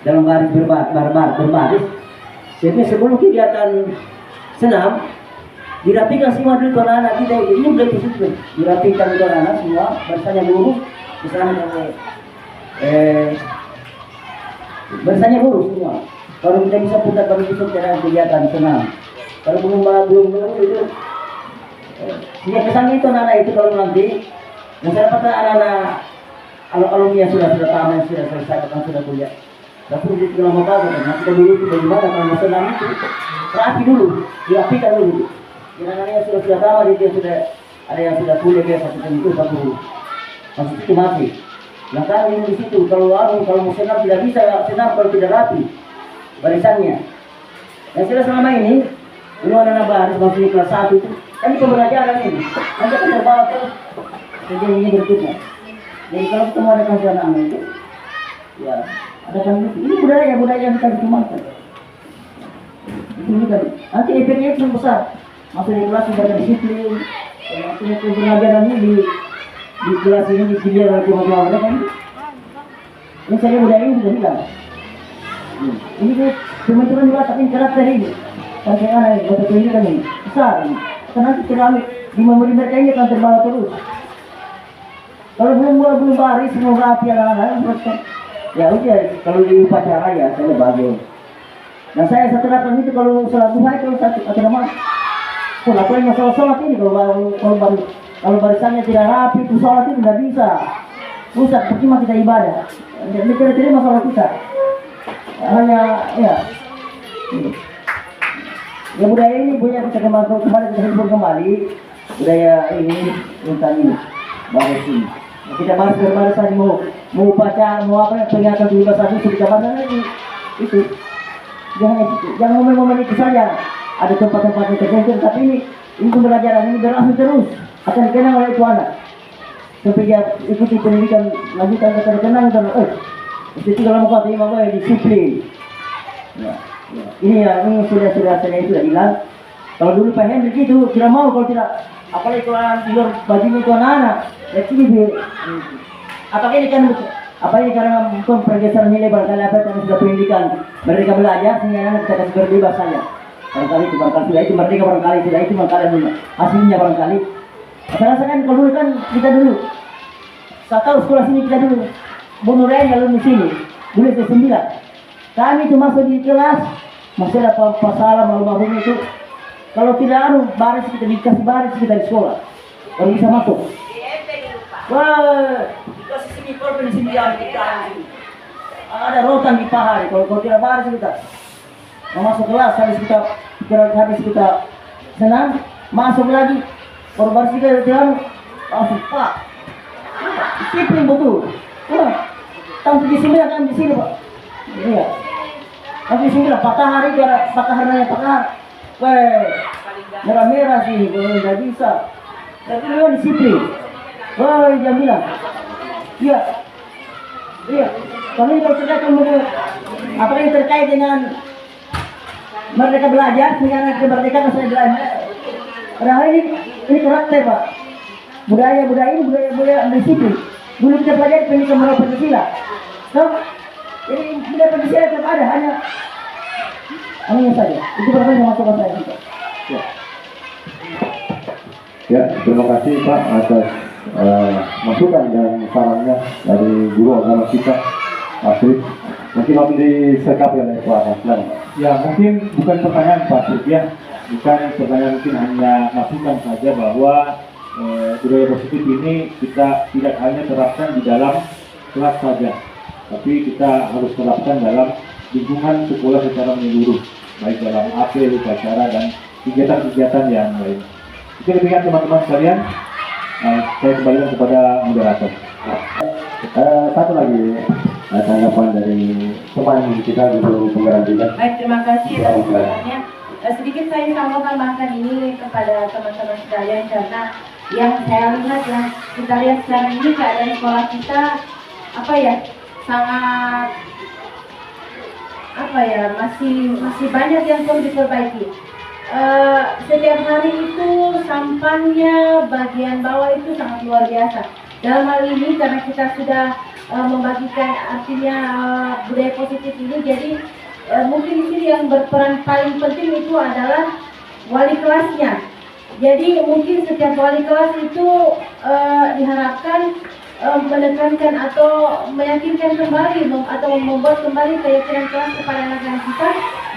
[SPEAKER 4] dalam baris berbaris. Jadi sebelum kegiatan senam, dirapikan semua dulu anak-anak kita ini udah positif. Dirapikan dulu anak-anak semua, barisannya lurus, misalnya barisannya lurus semua. Kalau kita bisa putar bagi itu dalam kegiatan senam. Kalau belum itu, sehingga kesannya itu anak-anak itu kalau nanti, yang saya dapat anak-anak alumni yang sudah tamat, sudah selesai, bahkan sudah kuliah. Tapi di dalam apa kan? Kita dulu itu bagaimana kalau senam itu rapi dulu, dirapikan dulu. Anak-anak yang sudah tamat, dia sudah ada yang sudah kuliah dia satu itu masih itu masih. Nah kami di situ kalau mau senam tidak bisa senam kalau tidak rapi barisannya. Yang sudah selama ini anak-anak baris masih kelas 1 itu kan pembelajaran ini. Nanti kita terbawa ke kejadian berikutnya. Jadi kalau kita mau ada anak-anak itu, ya ada kan ini budaya yang kita dikembangkan. Itu kan. Nanti efeknya itu besar. Masuk di kelas sudah ada disiplin. Maksudnya pembelajaran ini di kelas ini di sini ada cuma kan. Ini saya budaya ini sudah hilang. Ini teman-teman juga tapi karakter ini. Sampai anak kota pendidikan ini besar. Karena keramik di memori mereka ini akan terbawa terus. Kalau belum baris semua rapi anak-anak, ya udah kalau di upacara ya saya bagus. Dan saya setelah itu kalau sholat duha itu satu atau nama aku yang sholat ini kalau barisannya tidak rapi itu sholat itu tidak bisa. Pusat percuma kita ibadah. Jadi kita terima sholat kita. Hanya ya. Ya budaya ini punya kita kembali kita himpun kembali budaya ini tentang ini baris ini. Kita baris tadi mau upacara mau apa peringatan 17 kita bahas lagi itu. Jangan momen-momen itu saja. Ada tempat-tempat yang tertentu, tapi ini pembelajaran ini berlangsung terus akan dikenang oleh itu anak. Sampai dia ikuti pendidikan lanjutan akan dikenang dan itu kalau mau kata imam disiplin. Ya. Ini sudah itu hilang. Kalau dulu Pak Henry itu tidak mau kalau tidak, apalagi kalau di luar bajunya itu anak-anak, ya sini apalagi ini kan karena pergeseran nilai barangkali apa karena sudah pendidikan mereka belajar sehingga anak kita kasih berbebas saja. Barangkali sudah itu merdeka barangkali hasilnya barangkali. Saya rasakan kalau dulu kan kita dulu, saya tahu sekolah sini kita dulu, bunuh lain lalu di sini, dulu S9. Kami itu masuk di kelas, masih ada pasalah malu-malu itu. Kalau tidak baris kita dikasih baris kita di sekolah, baru bisa masuk. Wah, kasih sini kalau di sini kita ada rotan di paha. Kalau tidak baris kita masuk kelas habis kita senam, masuk lagi. Kalau baris kita tidak langsung pak. Disiplin betul. Tahun 79 kan di sini Pak. Iya. Tapi sudah patah hari patah. Weh, merah-merah sih, nggak bisa. Tapi lu disiplin. Wah, dia bilang, iya. Kalau terkait apa yang terkait dengan merdeka belajar, dengan kemerdekaan saya belajar. Padahal ini karakter Pak. Budaya ini budaya disiplin. Dulu kita pelajari pendidikan moral Pancasila. So, jadi tidak bisa tetap ada, hanya saja. Itu pertanyaan masukan saya juga. Ya.
[SPEAKER 1] Ya, terima kasih Pak atas masukan dan sarannya dari guru agama kita, Asri. Mungkin mau disekap oleh Pak Aslan.
[SPEAKER 3] Ya, mungkin bukan pertanyaan Pak Asri ya, bukan pertanyaan, mungkin hanya masukan saja bahwa budaya positif ini kita tidak hanya terapkan di dalam kelas saja, tapi kita harus terapkan dalam lingkungan sekolah secara menyeluruh, baik dalam apel, upacara, dan kegiatan-kegiatan yang lain. Itu demikian teman-teman sekalian. Saya kembalikan kepada moderator.
[SPEAKER 1] Satu lagi tanggapan dari teman kita guru penggerak juga.
[SPEAKER 5] Baik, terima kasih atas pertanyaannya. Sedikit saya mau tambahkan ini kepada teman-teman sekalian, karena yang saya lihat, yang kita lihat sekarang ini keadaan sekolah kita sangat masih banyak yang perlu diperbaiki. Setiap hari itu sampahnya bagian bawah itu sangat luar biasa. Dalam hal ini karena kita sudah membagikan artinya budaya positif ini, jadi mungkin di sini yang berperan paling penting itu adalah wali kelasnya. Jadi mungkin setiap wali kelas itu diharapkan menekankan atau meyakinkan kembali atau membuat kembali keyakinan kelas kepada anak-anak kita,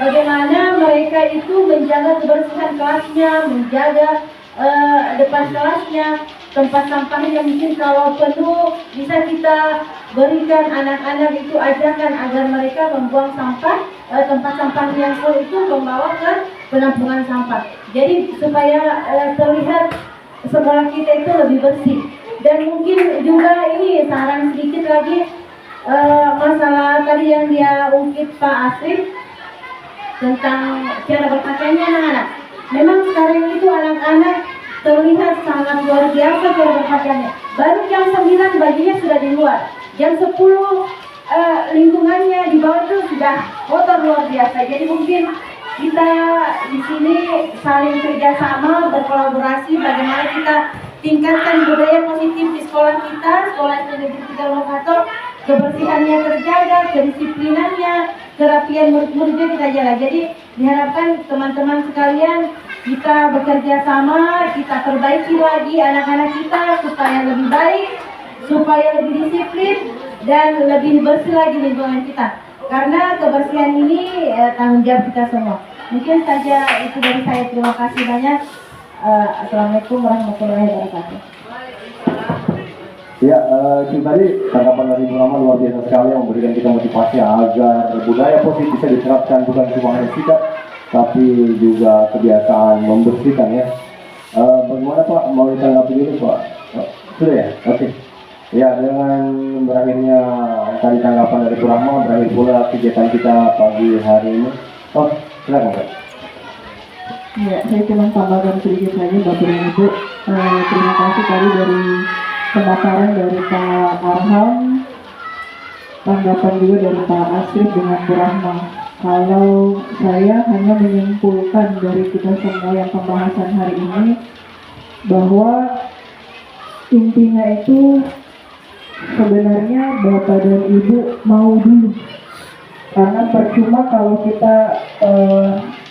[SPEAKER 5] bagaimana mereka itu menjaga kebersihan kelasnya, menjaga depan kelasnya, tempat sampahnya mungkin kalau penuh bisa kita berikan anak-anak itu ajarkan agar mereka membuang sampah, tempat sampah yang full itu membawa ke penampungan sampah. Jadi supaya terlihat sekolah kita itu lebih bersih. Dan mungkin juga ini saran sedikit lagi, masalah tadi yang dia ungkit Pak Asrif tentang cara berpakaiannya anak-anak. Memang sekarang itu anak-anak terlihat sangat luar biasa cara berpakaiannya. Baru jam 9 bajunya sudah di luar, jam 10 lingkungannya di bawah itu sudah kotor luar biasa. Jadi mungkin kita di sini saling kerjasama, berkolaborasi, bagaimana kita tingkatkan budaya positif di sekolah kita, sekolah Negeri 3 Lokator, kebersihannya terjaga, kedisiplinannya, kerapian murid-muridnya kita jaga. Jadi diharapkan teman-teman sekalian kita bekerja sama, kita perbaiki lagi anak-anak kita supaya lebih baik, supaya lebih disiplin dan lebih bersih lagi lingkungan kita. Karena kebersihan ini tanggung jawab kita semua. Mungkin saja itu dari saya. Terima kasih banyak. Assalamualaikum warahmatullahi wabarakatuh.
[SPEAKER 1] Ya, itu tadi tanggapan dari Bu Rama luar biasa sekali yang memberikan kita motivasi agar budaya positif bisa diterapkan bukan cuma hanya sikap, tapi juga kebiasaan membersihkan ya. Bagaimana Pak? Mau ditanggapi dulu Pak? Sudah ya? Oke. Ya, dengan berakhirnya tadi tanggapan dari Bu Rama, berakhir pula kegiatan kita pagi hari ini. Oh, silakan Pak.
[SPEAKER 2] Ya, saya cuma tambahkan sedikit saja Bapak dan Ibu. Terima kasih tadi dari pemaparan dari Pak Arham, tanggapan juga dari Pak Asrif dengan Bu Rahma. Kalau saya hanya menyimpulkan dari kita semua yang pembahasan hari ini, bahwa intinya itu sebenarnya Bapak dan Ibu mau dulu. Karena percuma kalau kita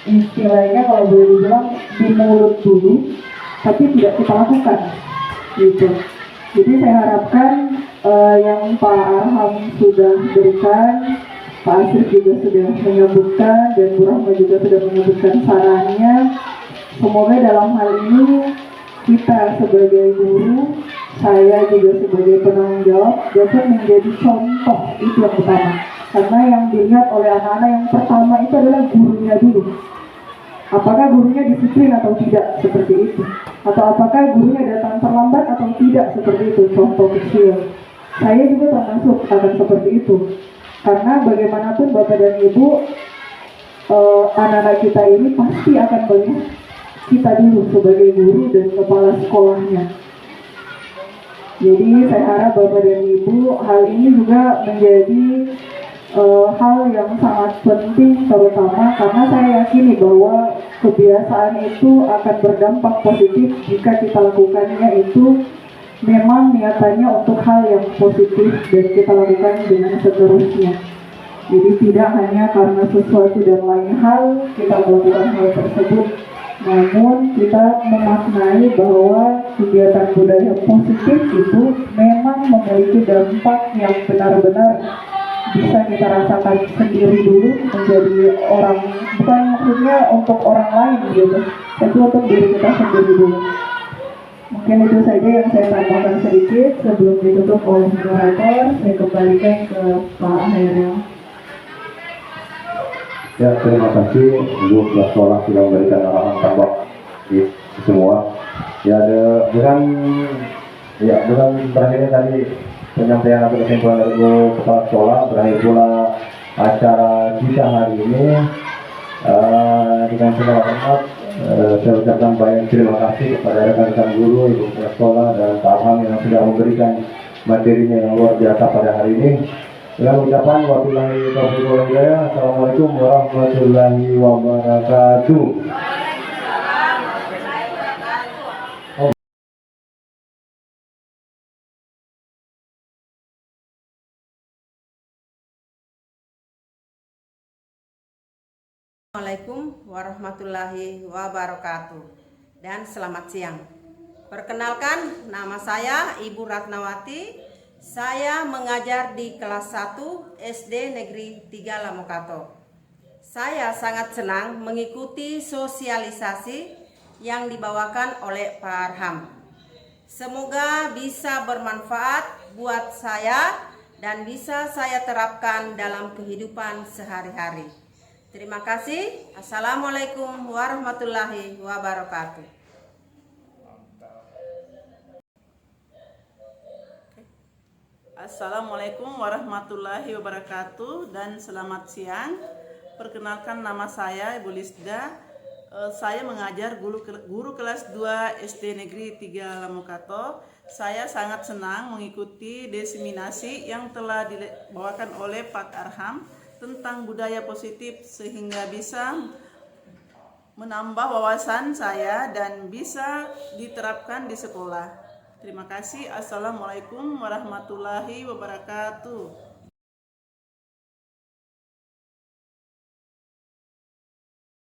[SPEAKER 2] istilahnya kalau boleh dibilang di mulut dulu, tapi tidak kita lakukan, gitu. Jadi saya harapkan yang Pak Arham sudah berikan, Pak Asrif juga sudah menyebutkan, dan Bu Rahma juga sudah menyebutkan sarannya. Semoga dalam hal ini kita sebagai guru, saya juga sebagai penanggung jawab dapat menjadi contoh, itu yang utama. Karena yang dilihat oleh anak-anak yang pertama itu adalah gurunya dulu. Apakah gurunya disiplin atau tidak, seperti itu. Atau apakah gurunya datang terlambat atau tidak, seperti itu. Contoh kecil. Saya juga termasuk akan seperti itu. Karena bagaimanapun Bapak dan Ibu, anak-anak kita ini pasti akan melihat kita dulu sebagai guru dan kepala sekolahnya. Jadi saya harap Bapak dan Ibu, hal ini juga menjadi hal yang sangat penting, terutama karena saya yakini bahwa kebiasaan itu akan berdampak positif jika kita lakukannya itu memang niatannya untuk hal yang positif dan kita lakukan dengan seterusnya. Jadi tidak hanya karena sesuatu dan lain hal kita melakukan hal tersebut, namun kita memaknai bahwa kegiatan budaya positif itu memang memiliki dampak yang benar-benar bisa kita rasakan sendiri dulu, menjadi orang, bukan maksudnya untuk orang lain gitu, tapi untuk diri kita sendiri dulu. Mungkin itu saja yang saya tambahkan sedikit sebelum ditutup oleh moderator. Saya kembalikan ke Pak Hairil.
[SPEAKER 1] Ya, terima kasih Ibu Kepala Sekolah sudah memberikan arahan tambah di semua. Ya, dengan berakhirnya tadi penyampaian atau kesimpulan dari Ibu Kepala Sekolah, berakhir pula acara kita hari ini. Dengan segala hormat, saya ucapkan banyak terima kasih kepada rekan-rekan guru, Ibu Kepala Sekolah dan Pak Arham yang sudah memberikan materinya yang luar biasa pada hari ini. Dengan ucapan wabillahi taufiq wal hidayah. Assalamualaikum warahmatullahi wabarakatuh.
[SPEAKER 5] Assalamualaikum warahmatullahi wabarakatuh dan selamat siang. Perkenalkan, nama saya Ibu Ratnawati. Saya mengajar di kelas 1 SD Negeri 3 Lamokato. Saya sangat senang mengikuti sosialisasi yang dibawakan oleh Pak Arham. Semoga bisa bermanfaat buat saya dan bisa saya terapkan dalam kehidupan sehari-hari. Terima kasih. Assalamualaikum warahmatullahi wabarakatuh.
[SPEAKER 6] Assalamualaikum warahmatullahi wabarakatuh dan selamat siang. Perkenalkan, nama saya Ibu Lisda. Saya mengajar guru kelas 2 SD Negeri 3 Lamokato. Saya sangat senang mengikuti diseminasi yang telah dibawakan oleh Pak Arham tentang budaya positif, sehingga bisa menambah wawasan saya dan bisa diterapkan di sekolah. Terima kasih. Assalamualaikum warahmatullahi wabarakatuh.